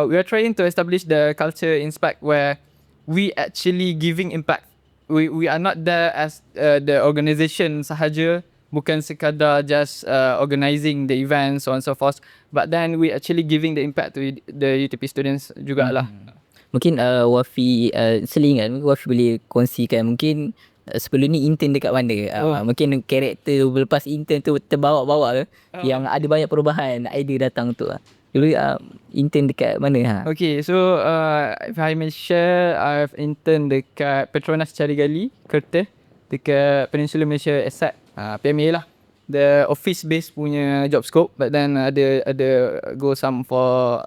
we are trying to establish the culture in SPEC where we actually giving impact. We are not there as the organisation sahaja, bukan sekadar just organising the events so on and so forth, but then we actually giving the impact to the UTP students jugalah. Mungkin Wafi selingan, Wafi boleh kongsikan mungkin sebelum ni intern dekat mana? Mungkin karakter lepas intern tu terbawa-bawa ke? Yang ada banyak perubahan, idea datang tu. Dulu intern dekat mana? Okay, so if I may share, I've intern dekat Petronas Carigali, Kerteh, dekat Peninsula Malaysia Asset, PMA lah. The office based punya job scope, but then ada go some for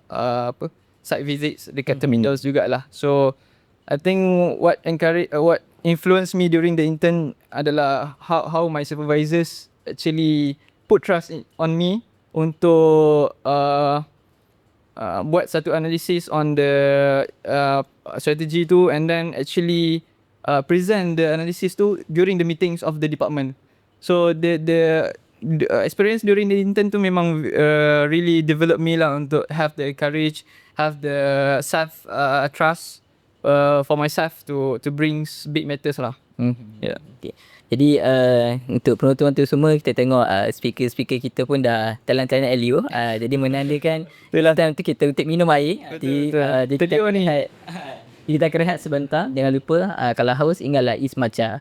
site visits dekat terminals jugalah. So I think what influenced me during the intern adalah how my supervisors actually put trust on me untuk buat satu analisis on the strategy tu, and then actually present the analysis tu during the meetings of the department. So the experience during the intern tu memang really develop me lah untuk have the courage, have the self trust for myself to bring big matters lah. Yeah. Okay. Jadi untuk penonton tu semua, kita tengok speaker kita pun dah talang-talang Elio. Jadi menandakan time tu kita untuk minum air. Jadi kita rehat. Kita akan rehat sebentar. Jangan lupa kalau haus ingatlah is matcha.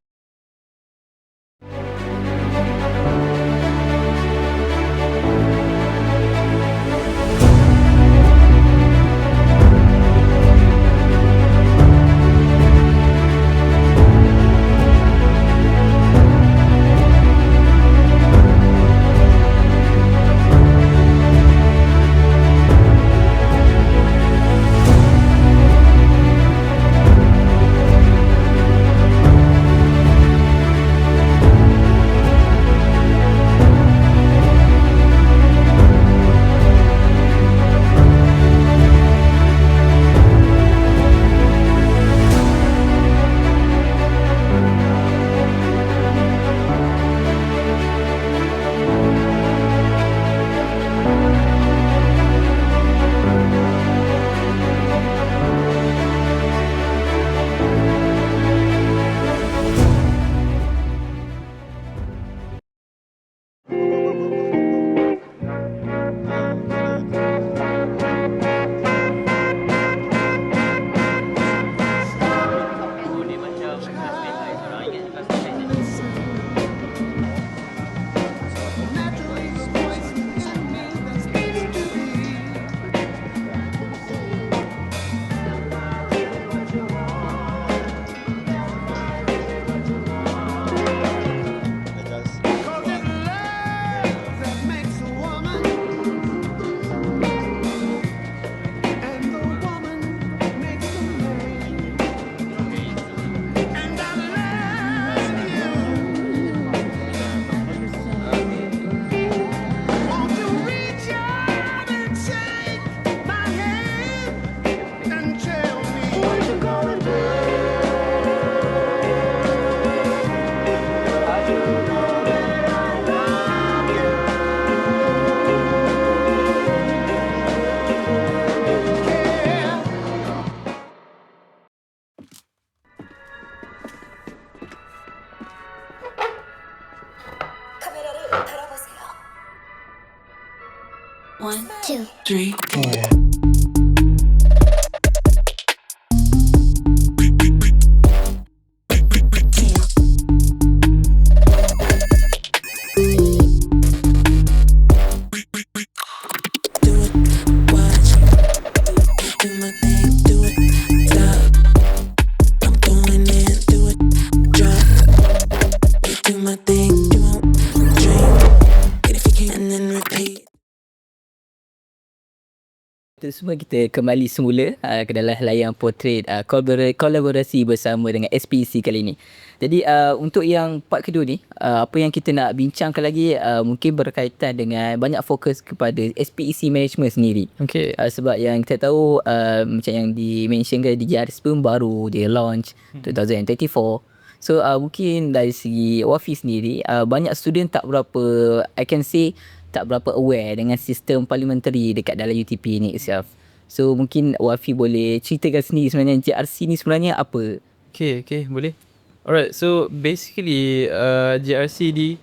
3, 4. Itu semua kita kembali semula ke dalam Helaian Potret kolaborasi bersama dengan SPEC kali ini. Jadi untuk yang part kedua ni, apa yang kita nak bincangkan lagi mungkin berkaitan dengan banyak fokus kepada SPEC management sendiri. Okay. Sebab yang kita tahu macam yang di-mentionkan di JRC pun baru dia launch 2024. So mungkin dari segi Wafi sendiri banyak student tak berapa, I can say tak berapa aware dengan sistem parliamentary dekat dalam UTP ni itself. So mungkin Wafi boleh ceritakan sendiri sebenarnya JRC ni sebenarnya apa? Okay, boleh. Alright, so basically JRC ni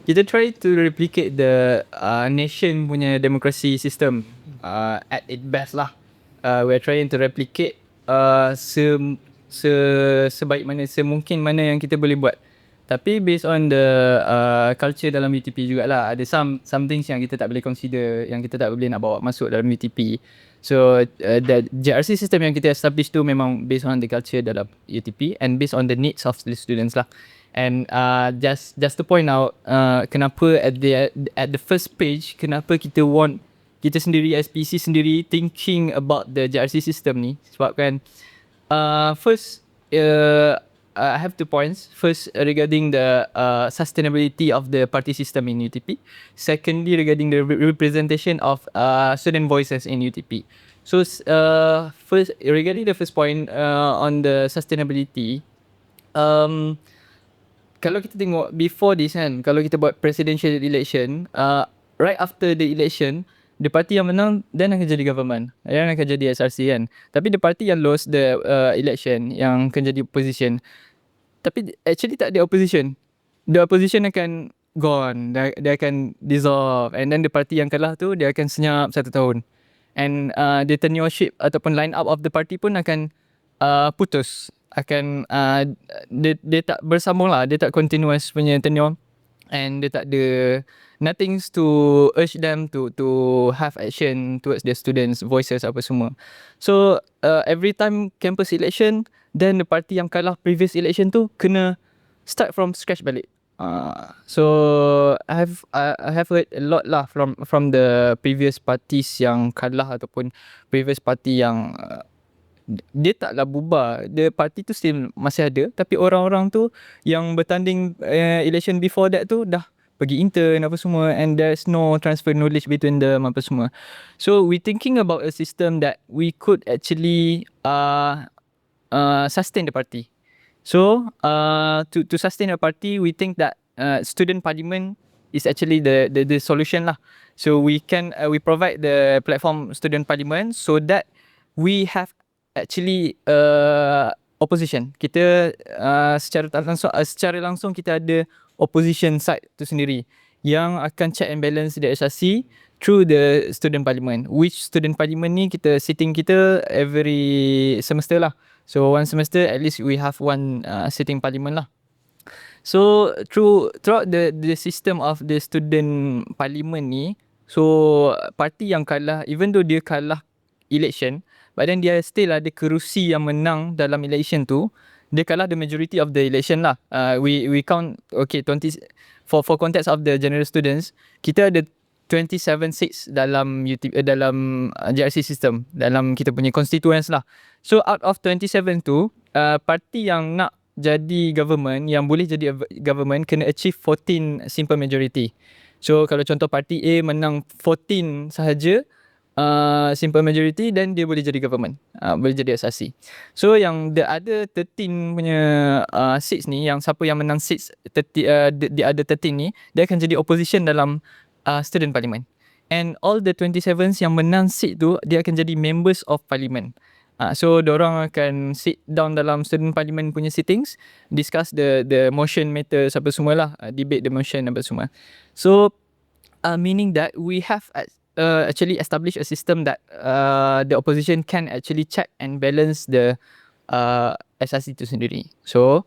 kita try to replicate the nation punya democracy system at its best lah. We're trying to replicate sebaik mana, semungkin mana yang kita boleh buat. Tapi based on the culture dalam UTP jugalah, ada some things yang kita tak boleh consider, yang kita tak boleh nak bawa masuk dalam UTP. So the JRC system yang kita establish tu memang based on the culture dalam UTP and based on the needs of the students lah. And just to point out, kenapa at the first page, kenapa kita want, kita sendiri SPC sendiri thinking about the JRC system ni, sebabkan first I have 2 points. First, regarding the sustainability of the party system in UTP. Secondly, regarding the representation of student voices in UTP. So, first, regarding the first point on the sustainability, kalau kita tengok before this kan, kalau kita buat presidential election, right after the election, the party yang menang dan akan jadi government, yang akan jadi SRC kan. Tapi the party yang lost the election, yang akan jadi opposition, tapi actually tak ada opposition. The opposition akan gone, dia akan dissolve, and then the party yang kalah tu dia akan senyap 1 tahun. And the tenureship ataupun line up of the party pun akan putus, akan dia tak bersambung lah, dia tak continuous punya tenure, and dia tak ada nothing to urge them to have action towards their students voices apa semua. So every time campus election, then the party yang kalah previous election tu kena start from scratch balik. So I have heard a lot lah from the previous parties yang kalah ataupun previous party yang dia taklah bubar, the party tu still masih ada, tapi orang-orang tu yang bertanding election before that tu dah pergi intern apa semua, and there's no transfer knowledge between them apa semua. So we thinking about a system that we could actually sustain the party. So to sustain the party, we think that student parliament is actually the solution lah. So we provide the platform student parliament so that we have actually opposition. Kita secara langsung kita ada opposition side tu sendiri yang akan check and balance the SRC through the student parliament, which student parliament ni kita sitting kita every semester lah. So one semester at least we have one sitting parliament lah. So throughout the system of the student parliament ni, so parti yang kalah, even though dia kalah election, but then dia still ada kerusi yang menang dalam election tu. Dia kalah the majority of the election lah. We count, okay, 20 for context of the general students, kita ada 27 seats dalam dalam JRC system, dalam kita punya constituents lah. So out of 27 tu, parti yang nak jadi government, yang boleh jadi government, kena achieve 14 simple majority. So kalau contoh parti A menang 14 sahaja simple majority, then dia boleh jadi government, boleh jadi SRC. So yang the other 13 punya seats ni, yang siapa yang menang seats the other 13 ni, dia akan jadi opposition dalam student parliament. And all the 27 yang menang seat tu, dia akan jadi members of parliament. So diorang akan sit down dalam student parliament punya sittings, discuss the motion matters apa semualah, debate the motion apa semua. So meaning that we have actually establish a system that the opposition can actually check and balance the SRC tu sendiri. So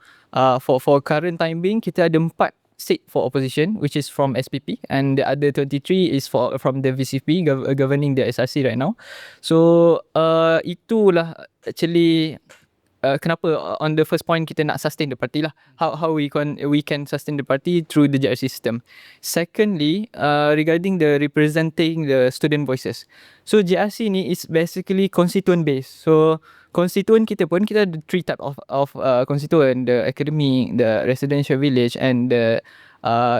for current time being, kita ada 4 seat for opposition, which is from SPP, and the other 23 is from the VCP governing the SRC right now. So itulah actually kenapa on the first point kita nak sustain the party lah. How we can sustain the party through the JRC system. Secondly, regarding the representing the student voices. So JRC ni is basically constituent based. So constituent kita pun, kita ada 3 type of constituent: the academic, the residential village, and the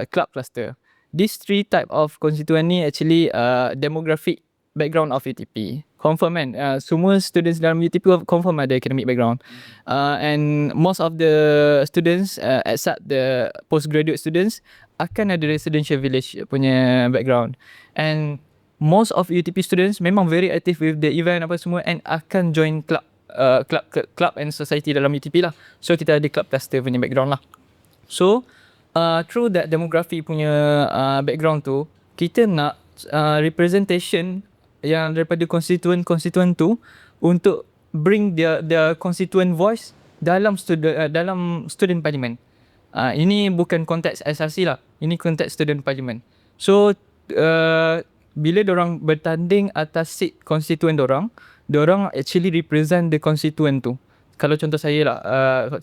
club cluster. These 3 type of constituent ni actually demographic background of UTP. Confirm kan, semua students dalam UTP confirm ada academic background. And most of the students except the postgraduate students akan ada residential village punya background. And most of UTP students memang very active with the event apa semua, and akan join club and society dalam UTP lah. So kita ada club cluster punya background lah. So through that demography punya background tu, kita nak representation yang daripada constituent tu untuk bring their constituent voice dalam student parliament. Ini bukan konteks SRC lah, ini konteks student parliament. So bila dorang bertanding atas seat constituent dorang actually represent the constituent tu. Kalau contoh saya lah,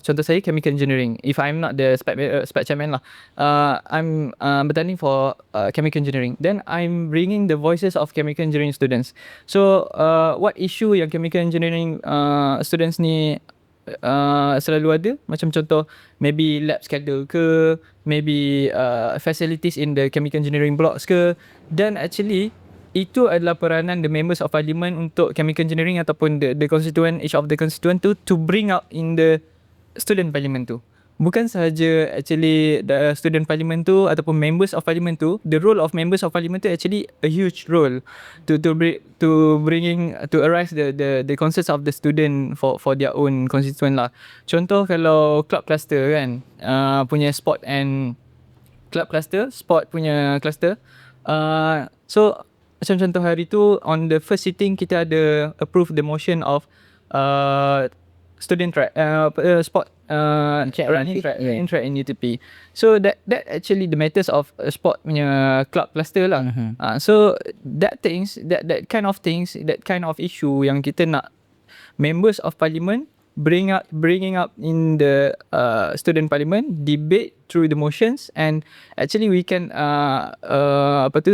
contoh saya chemical engineering. If I'm not the SPEC chairman lah, I'm bertanding for chemical engineering. Then I'm bringing the voices of chemical engineering students. So what issue yang chemical engineering students ni selalu ada, macam contoh maybe lab schedule ke, maybe facilities in the chemical engineering blocks ke, then actually itu adalah peranan the members of parliament untuk chemical engineering ataupun the constituent, each of the constituent tu, to bring out in the student parliament tu. Bukan sahaja actually the student parliament tu ataupun members of parliament tu, the role of members of parliament tu actually a huge role to arise the concerns of the student for their own constituent lah. Contoh kalau club cluster kan, punya sport and club cluster, sport punya cluster, so macam contoh hari tu on the first sitting kita ada approve the motion of student track, sport running track in UTP. So that actually the matters of sport punya club cluster lah. So that kind of things, that kind of issue yang kita nak members of parliament bringing up in the student parliament, debate through the motions, and actually we can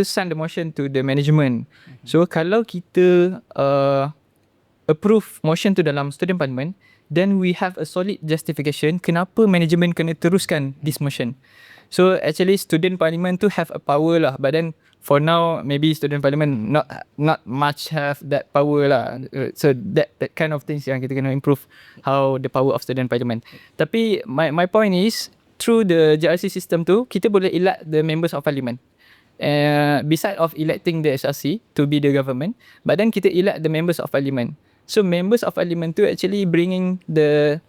send the motion to the management. So kalau kita approve motion tu dalam student parliament, then we have a solid justification kenapa management kena teruskan this motion. So actually student parliament tu have a power lah, but then for now maybe student parliament not much have that power lah. So that kind of things yang kita kena improve, how the power of student parliament. Tapi my point is, through the JRC system tu, kita boleh elect the members of parliament. Beside of electing the SRC to be the government, but then kita elect the members of parliament. So members of parliament tu actually bringing the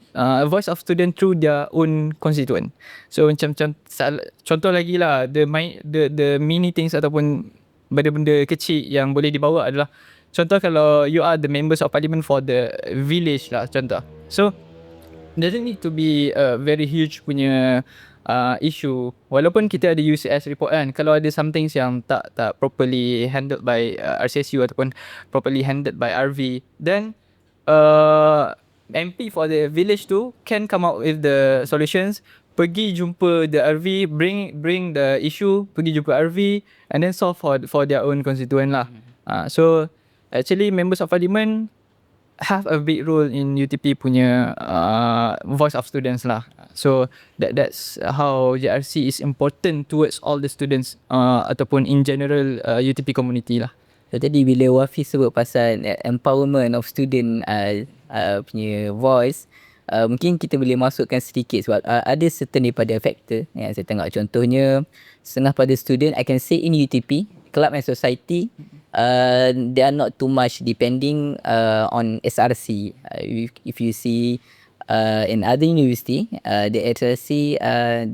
voice of student through their own constituent. So macam contoh lagi lah, the mini things ataupun benda-benda kecil yang boleh dibawa adalah, contoh kalau you are the members of parliament for the village lah contoh. So doesn't need to be a very huge punya issue. Walaupun kita ada UCS report kan, kalau ada some things yang tak properly handled by RCSU ataupun properly handled by RV, then MP for the village tu can come out with the solutions, pergi jumpa the RV, bring the issue, pergi jumpa RV, and then solve for their own constituent lah. So actually members of parliament have a big role in UTP punya voice of students lah. So that's how JRC is important towards all the students ataupun in general UTP community lah. So tadi bila Wafi sebut pasal empowerment of student punya voice, mungkin kita boleh masukkan sedikit sebab ada certain daripada factor yang saya tengok. Contohnya setengah pada student, I can say in UTP, club and society, they are not too much depending on SRC. If you see in other university, the SRC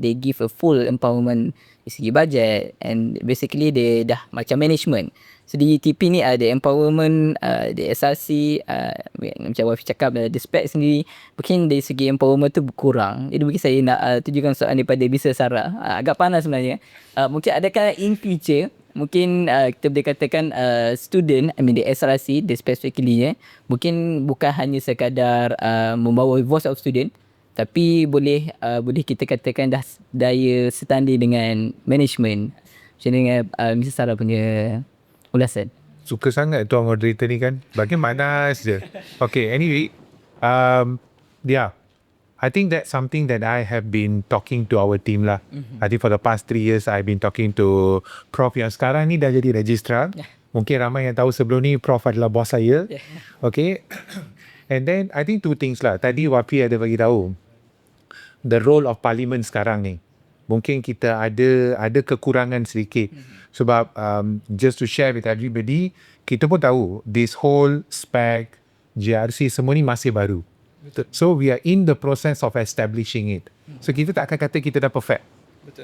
they give a full empowerment dari segi budget, and basically they dah macam management. So di UTP ni ada empowerment, di SRC, macam Wafi cakap, the SPEC sendiri mungkin dari segi empowerment tu berkurang. Jadi mungkin saya nak tujukan soalan daripada Bisa Sarah. Agak panas sebenarnya. Mungkin adakah in future mungkin kita boleh katakan student, the SRC, the specifically mungkin bukan hanya sekadar membawa voice of student, tapi boleh kita katakan dah daya setanding dengan management. Macam dengan Mr. Sarah punya ulasan. Suka sangat tuan moderator ni kan. Bagaimana je. Okay, anyway. Yeah. I think that's something that I have been talking to our team lah. I think for the past 3 years, I've been talking to Prof yang sekarang ni dah jadi registrar. Mungkin ramai yang tahu sebelum ni Prof adalah bos saya. Okay. And then, I think 2 things lah. Tadi Wafi ada bagi tahu. The role of parliament sekarang ni. Mungkin kita ada kekurangan sedikit. Sebab just to share with everybody, kita pun tahu this whole SPEC, JRC semua ni masih baru. So we are in the process of establishing it. So kita tak akan kata kita dah perfect.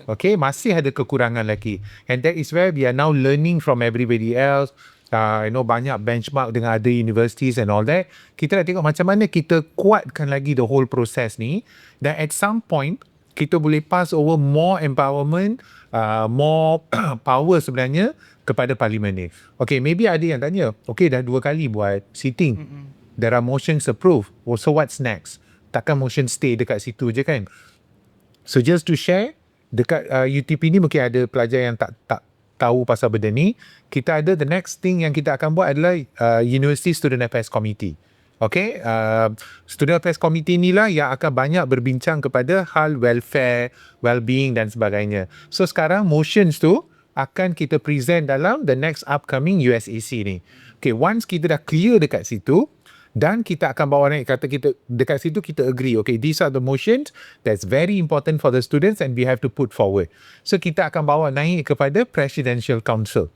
Okay, masih ada kekurangan lagi. And that is where we are now learning from everybody else. Banyak benchmark dengan other universities and all that. Kita nak tengok macam mana kita kuatkan lagi the whole process ni. Dan at some point, kita boleh pass over more empowerment, more power sebenarnya kepada parlimen ni. Okay, maybe ada yang tanya, okay dah 2 kali buat sitting. There are motions approved. So what's next? Takkan motion stay dekat situ je kan? So just to share, dekat UTP ni mungkin ada pelajar yang tak tahu pasal benda ni. Kita ada the next thing yang kita akan buat adalah University Student Affairs Committee. Okay, Student Affairs Committee ni lah yang akan banyak berbincang kepada hal welfare, well-being dan sebagainya. So sekarang motions tu akan kita present dalam the next upcoming USAC ni. Okay, once kita dah clear dekat situ, dan kita akan bawa naik, kata kita dekat situ kita agree, okay, these are the motions that's very important for the students and we have to put forward. So kita akan bawa naik kepada Presidential Council.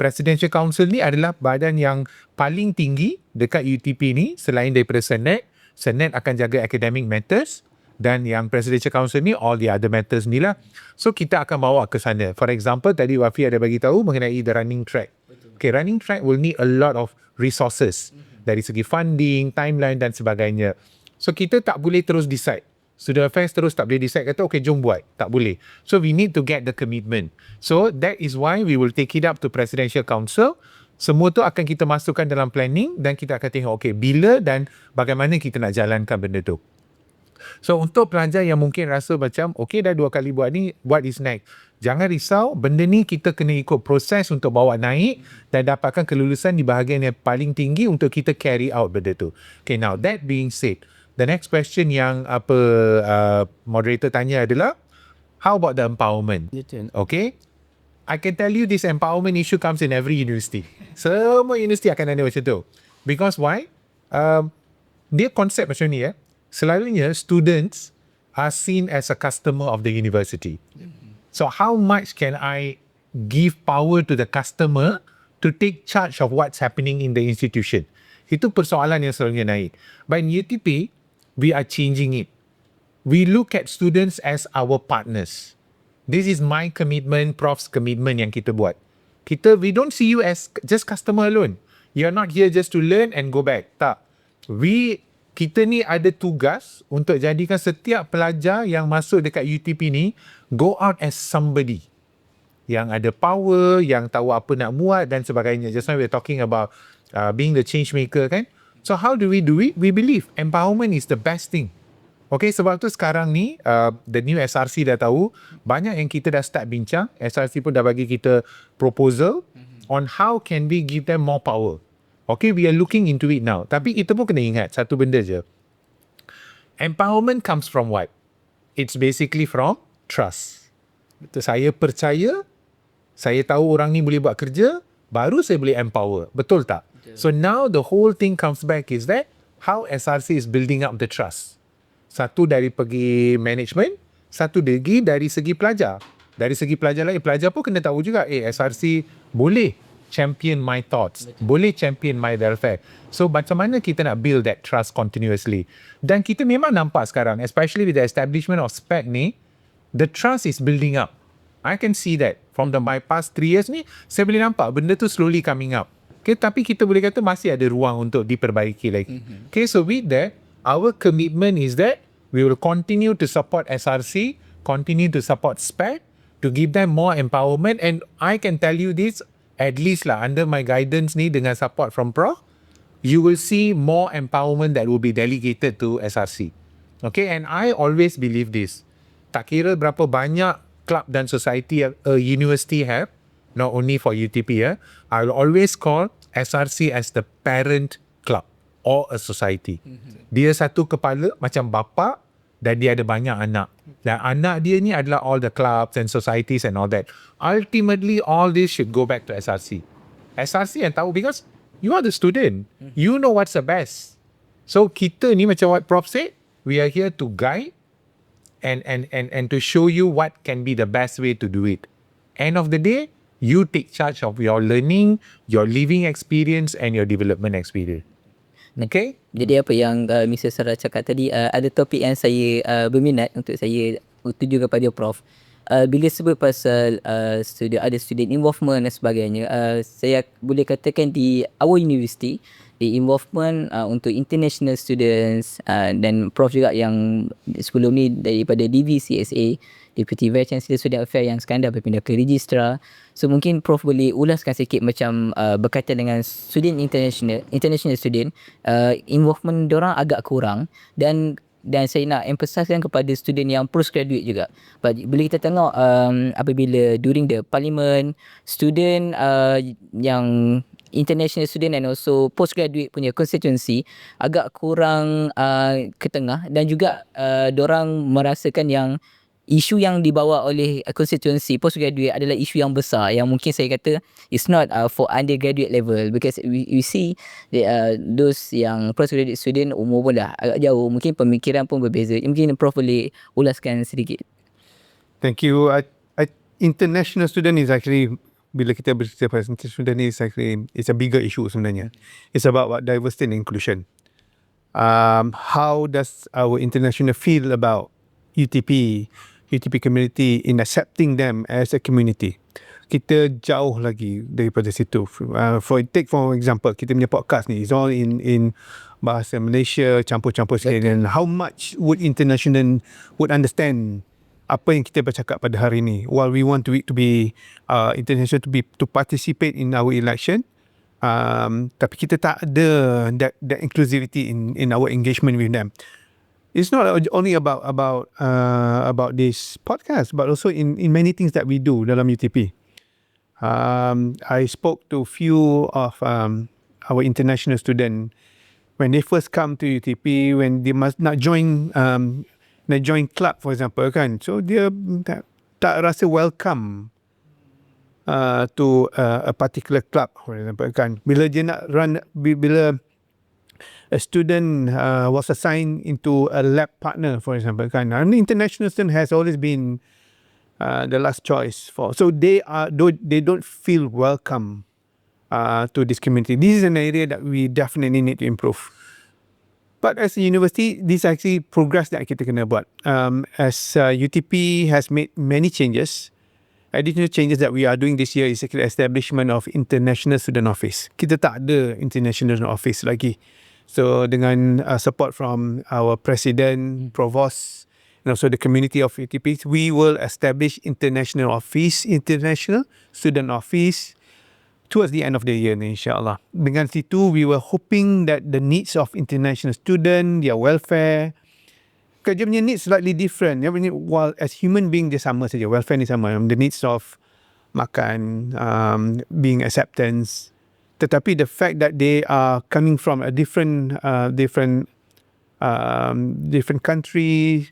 Presidential Council ni adalah badan yang paling tinggi dekat UTP ni selain daripada Senate. Senate akan jaga academic matters dan yang Presidential Council ni all the other matters ni lah. So kita akan bawa ke sana. For example, tadi Wafi ada bagi tahu mengenai the running track. Okay, running track will need a lot of resources. Dari segi funding, timeline dan sebagainya. So kita tak boleh terus decide. Student Affairs terus tak boleh decide kata okay jom buat. Tak boleh. So we need to get the commitment. So that is why we will take it up to Presidential Council. Semua tu akan kita masukkan dalam planning dan kita akan tengok okay bila dan bagaimana kita nak jalankan benda tu. So untuk pelajar yang mungkin rasa macam okay dah 2 kali buat ni, what is next? Jangan risau, benda ni kita kena ikut proses untuk bawa naik dan dapatkan kelulusan di bahagian yang paling tinggi untuk kita carry out benda tu. Okay, now that being said, the next question yang moderator tanya adalah, how about the empowerment? Okay, I can tell you this empowerment issue comes in every university. Semua universiti akan ada macam tu. Because why? Dia konsep macam ni selalunya students are seen as a customer of the university. So how much can I give power to the customer to take charge of what's happening in the institution? Itu persoalan yang selalunya naik. But in UTP, we are changing it. We look at students as our partners. This is my commitment, Prof's commitment yang kita buat. We don't see you as just customer alone. You're not here just to learn and go back. Tak. Kita ni ada tugas untuk jadikan setiap pelajar yang masuk dekat UTP ni go out as somebody yang ada power, yang tahu apa nak buat dan sebagainya. Just now we're talking about being the change maker kan. So how do it? We believe empowerment is the best thing. Okay, sebab tu sekarang ni the new SRC dah tahu, banyak yang kita dah start bincang. SRC pun dah bagi kita proposal on how can we give them more power. Okay, we are looking into it now. Tapi kita pun kena ingat satu benda je. Empowerment comes from what? It's basically from trust. Saya percaya, saya tahu orang ni boleh buat kerja, baru saya boleh empower. Betul tak? So now the whole thing comes back is that how SRC is building up the trust. Satu dari pergi management, satu lagi dari segi pelajar. Dari segi pelajar lain, pelajar pun kena tahu juga, SRC boleh champion my thoughts, boleh champion my welfare. So macam mana kita nak build that trust continuously? Dan kita memang nampak sekarang, especially with the establishment of SPEC ni, the trust is building up. I can see that. From my past 3 years ni, saya boleh nampak benda tu slowly coming up. Okay, tapi kita boleh kata masih ada ruang untuk diperbaiki lagi. Okay, so with that, our commitment is that we will continue to support SRC, continue to support SPEC, to give them more empowerment, and I can tell you this, at least lah, under my guidance ni dengan support from Prof, you will see more empowerment that will be delegated to SRC. Okay, and I always believe this. Tak kira berapa banyak club dan society a university have, not only for UTP, I will always call SRC as the parent club or a society. Dia satu kepala macam bapa dan dia ada banyak anak. Dan anak dia ni adalah all the clubs and societies and all that. Ultimately, all this should go back to SRC. SRC yang tahu because you are the student. You know what's the best. So kita ni macam what Prof said, we are here to guide and to show you what can be the best way to do it. End of the day, you take charge of your learning, your living experience and your development experience. Okay? Jadi apa yang Mr. Sarah cakap tadi, ada topik yang saya berminat untuk saya tuju kepada Prof. Bila sebut pasal ada student involvement dan sebagainya, saya boleh katakan di our university, the involvement untuk international students dan Prof juga yang sebelum ni daripada DVCSA, Deputy Vice Chancellor Student Affairs yang sekarang dah berpindah ke Registrar. So mungkin Prof boleh ulaskan sikit macam berkaitan dengan student international student, involvement diorang agak kurang dan saya nak emphasizekan kepada student yang postgraduate juga. Bila kita tengok apabila during the parliament, student yang international student and also postgraduate punya constituency agak kurang ke tengah dan juga diorang merasakan yang isu yang dibawa oleh constituency postgraduate adalah isu yang besar yang mungkin saya kata it's not for undergraduate level because we see those yang postgraduate student umur pun dah agak jauh, mungkin pemikiran pun berbeza. Mungkin Prof boleh ulaskan sedikit. Thank you. International student is actually, bila kita bercerita pasal international student is actually, it's a bigger issue sebenarnya. It's about what diversity and inclusion. How does our international feel about UTP community in accepting them as a community? Kita jauh lagi daripada situ. For example, kita punya podcast ni is all in bahasa Malaysia, campur-campur sikit. And how much would international would understand apa yang kita bercakap pada hari ni? While we want it to be international to participate in our election, tapi kita tak ada that inclusivity in our engagement with them. It's not only about this podcast, but also in many things that we do dalam UTP. I spoke to few of our international students when they first come to UTP, when they must nak join club, for example, kan. So dia tak rasa welcome to a particular club, for example, kan. Bila dia nak run, bila a student was assigned into a lab partner, for example, kan. An international student has always been the last choice for. So they don't feel welcome to this community. This is an area that we definitely need to improve. But as a university, this actually progress that kita kena buat. As UTP has made many changes. Additional changes that we are doing this year is actually establishment of international student office. Kita tak ada international student office lagi. So dengan support from our president, Provost, and also the community of UTP, we will establish international student office towards the end of the year, insyaAllah. Dengan situ, we were hoping that the needs of international student, their welfare, kerja punya needs slightly different. While as human being, dia sama saja. Welfare ni sama. The needs of makan, being acceptance. Tetapi the fact that they are coming from a different country,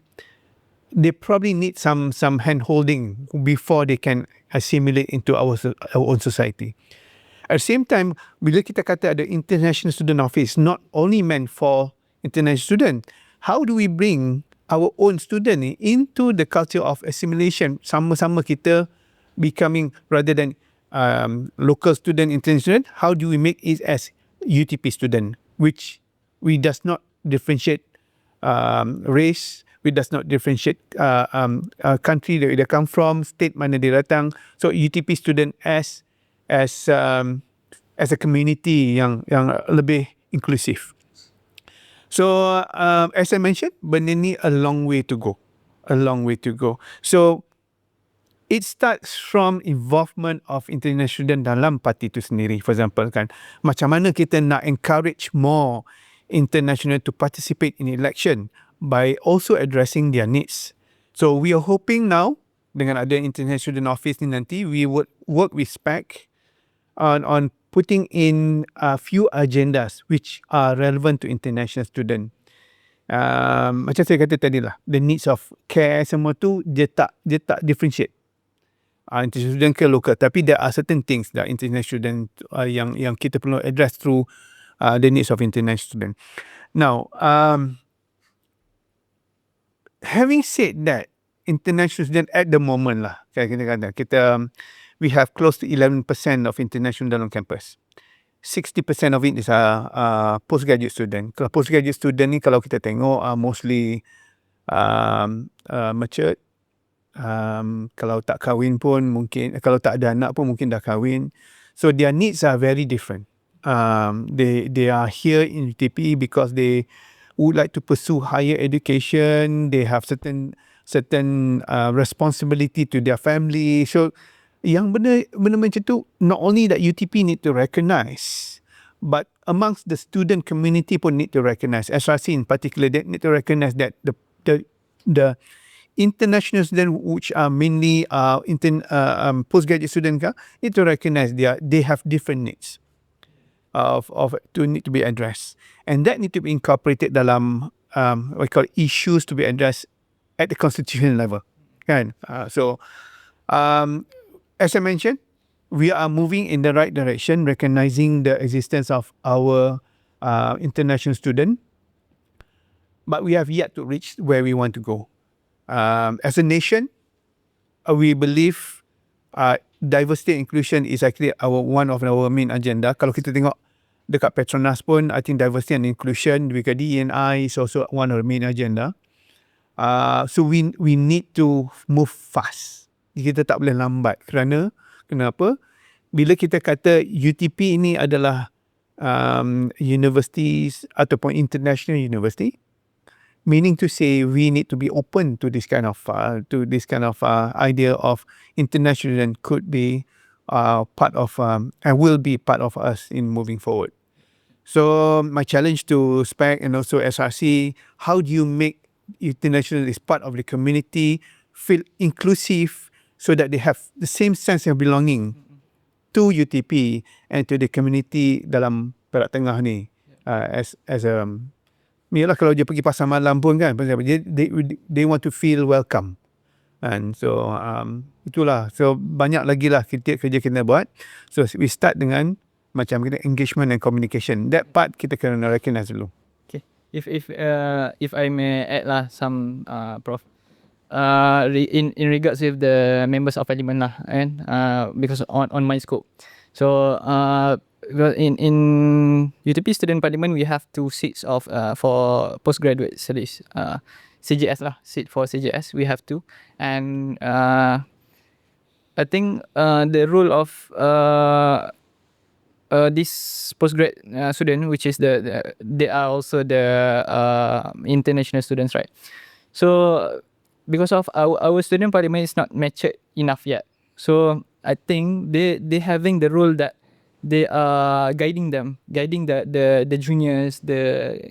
they probably need some hand holding before they can assimilate into our own society. At the same time, bila kita kata ada international student office, not only meant for international student, how do we bring our own student into the culture of assimilation? Sama-sama kita becoming, rather than local student, international student, how do we make it as UTP student, which we does not differentiate race, We does not differentiate country that they come from, state mana dia datang. So UTP student as a community yang lebih inklusif. So as I mentioned, benda ni a long way to go. So it starts from involvement of international student dalam parti itu sendiri. For example kan, macam mana kita nak encourage more international to participate in election by also addressing their needs. So we are hoping now dengan ada international student office ni nanti, we would work with SPEC on putting in a few agendas which are relevant to international student. Macam saya kata tadi lah, the needs of care semua tu dia tak differentiate. International student ke local, tapi there are certain things that international student yang kita perlu address through the needs of international student. Now, having said that, international student at the moment lah, kita we have close to 11% of international dalam campus. 60% of it is postgraduate student. Kalau postgraduate student ni kalau kita tengok mostly matured. Kalau tak kahwin pun mungkin, kalau tak ada anak pun mungkin dah kahwin. So their needs are very different. They are here in UTP because they would like to pursue higher education. They have certain responsibility to their family. So yang benda macam tu, not only that UTP need to recognise, but amongst the student community pun need to recognise. SRC in particular, they need to recognise that the international students, which are mainly postgraduate students, need to recognise they have different needs to need to be addressed, and that need to be incorporated dalam what we call issues to be addressed at the constitution level, kan? As I mentioned, we are moving in the right direction, recognizing the existence of our international student, but we have yet to reach where we want to go. As a nation, we believe diversity and inclusion is actually one of our main agenda. Kalau kita tengok dekat Petronas pun, I think diversity and inclusion dekat D&I is also one of the main agenda. So we need to move fast. Kita tak boleh lambat. Kenapa? Bila kita kata UTP ini adalah universities ataupun international university, meaning to say we need to be open to this kind of idea of international and could be part of and will be part of us in moving forward. So my challenge to SPEC and also SRC, how do you make international as part of the community feel inclusive so that they have the same sense of belonging to UTP and to the community dalam Perak Tengah ni, as yalah, kalau dia pergi pasar malam pun kan, they want to feel welcome. And so itulah, so banyak lagi lah kerja kita buat. So we start dengan macam kita engagement and communication, that part kita kena recognize dulu. Okay, if I may add lah some Prof, in regards with the members of parliament lah, and because on my scope, so in UTP student parliament we have 2 seats of for postgraduate studies, CJS lah, seat for CJS we have 2, and I think the role of this postgrad student, which is they are also the international students, right? So because of our student parliament is not matured enough yet, so I think they having the role that they are guiding the juniors, the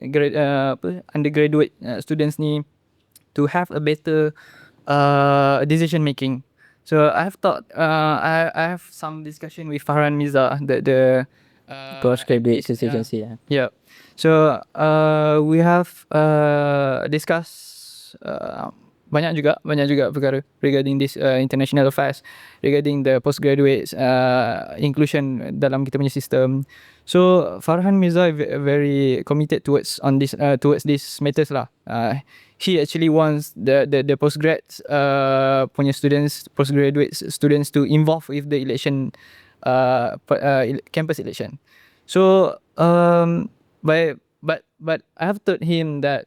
undergraduate students ni to have a better decision making. So I have thought, I have some discussion with Farhan Mirza, the Postgraduate agency. Yeah. So we have discussed banyak juga perkara regarding this international affairs, regarding the postgraduates inclusion dalam kita punya system. So Farhan Mirza very committed towards these matters lah. He actually wants the postgrads punya students, postgraduate students to involve with the election, campus election. So but I have told him that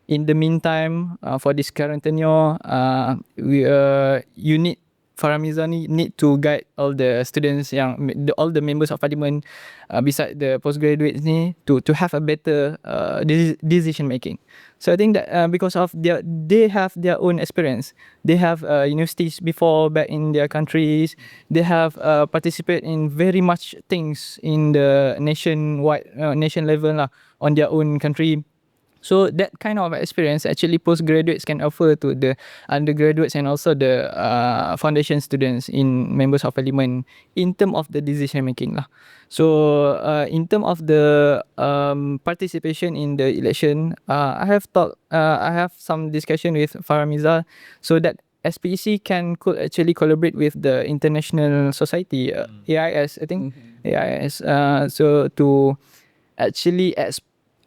in the meantime, for this current tenure, you need Faramiza need to guide all the students all the members of parliament beside the postgraduates ni to have a better decision making. So I think that because of they have their own experience, they have universities before back in their countries, they have participate in very much things in the nation level lah, on their own country. So that kind of experience actually postgraduates can offer to the undergraduates and also the foundation students in members of parliament in terms of the decision making lah. So in terms of the participation in the election, I have some discussion with Faramiza so that SPEC could actually collaborate with the international society, AIS, I think, AIS, so to actually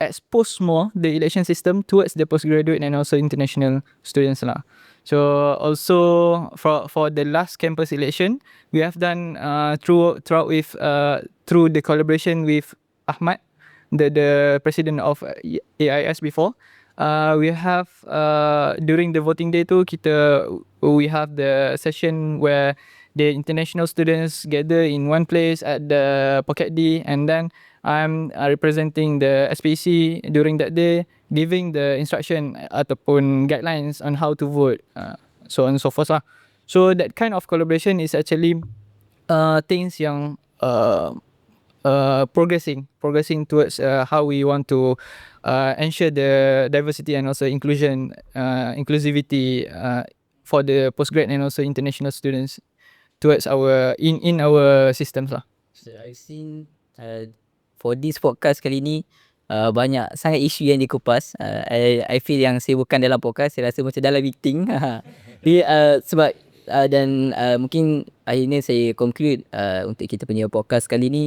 expose more the election system towards the postgraduate and also international students lah. So also for the last campus election, we have done through the collaboration with Ahmad, the president of AIS before. We have during the voting day tu we have the session where the international students gather in one place at the Pocket D, and then I'm representing the SPC during that day, giving the instruction ataupun guidelines on how to vote, so on and so forth lah. So that kind of collaboration is actually things yang progressing towards how we want to ensure the diversity and also inclusivity for the postgrad and also international students towards our in our systems lah. So I've seen for this podcast kali ni banyak sangat isu yang dikupas. I feel yang saya bukan dalam podcast, saya rasa macam dalam meeting. Jadi sebab dan mungkin akhirnya saya conclude untuk kita punya podcast kali ni,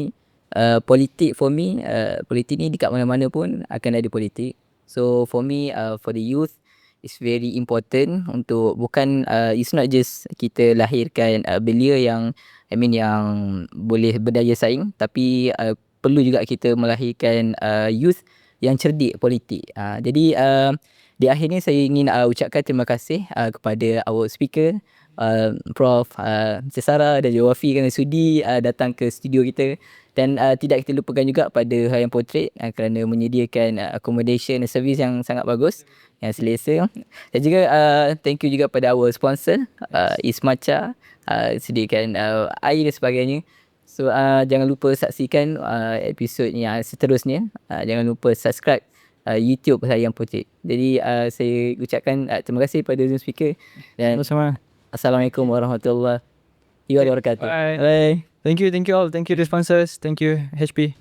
politik for me, politik ni dekat mana-mana pun akan ada politik. So for me, for the youth, it's very important untuk bukan it's not just kita lahirkan belia yang yang boleh berdaya saing, tapi perlu juga kita melahirkan youth yang cerdik politik. Jadi di akhirnya saya ingin ucapkan terima kasih kepada our speaker, Prof Sarah dan juga Wafi kerana sudi datang ke studio kita, dan tidak kita lupakan juga pada Helaian Potret kerana menyediakan accommodation dan servis yang sangat bagus, yang selesa, dan juga thank you juga pada our sponsor Ismacha, sediakan air dan sebagainya. So jangan lupa saksikan episod yang seterusnya, jangan lupa subscribe YouTube Helaian Potret. Jadi saya ucapkan terima kasih pada Zoom speaker, dan Sama-sama. Assalamualaikum warahmatullahi wabarakatuh. Bye. Thank you all. Thank you the sponsors. Thank you HP.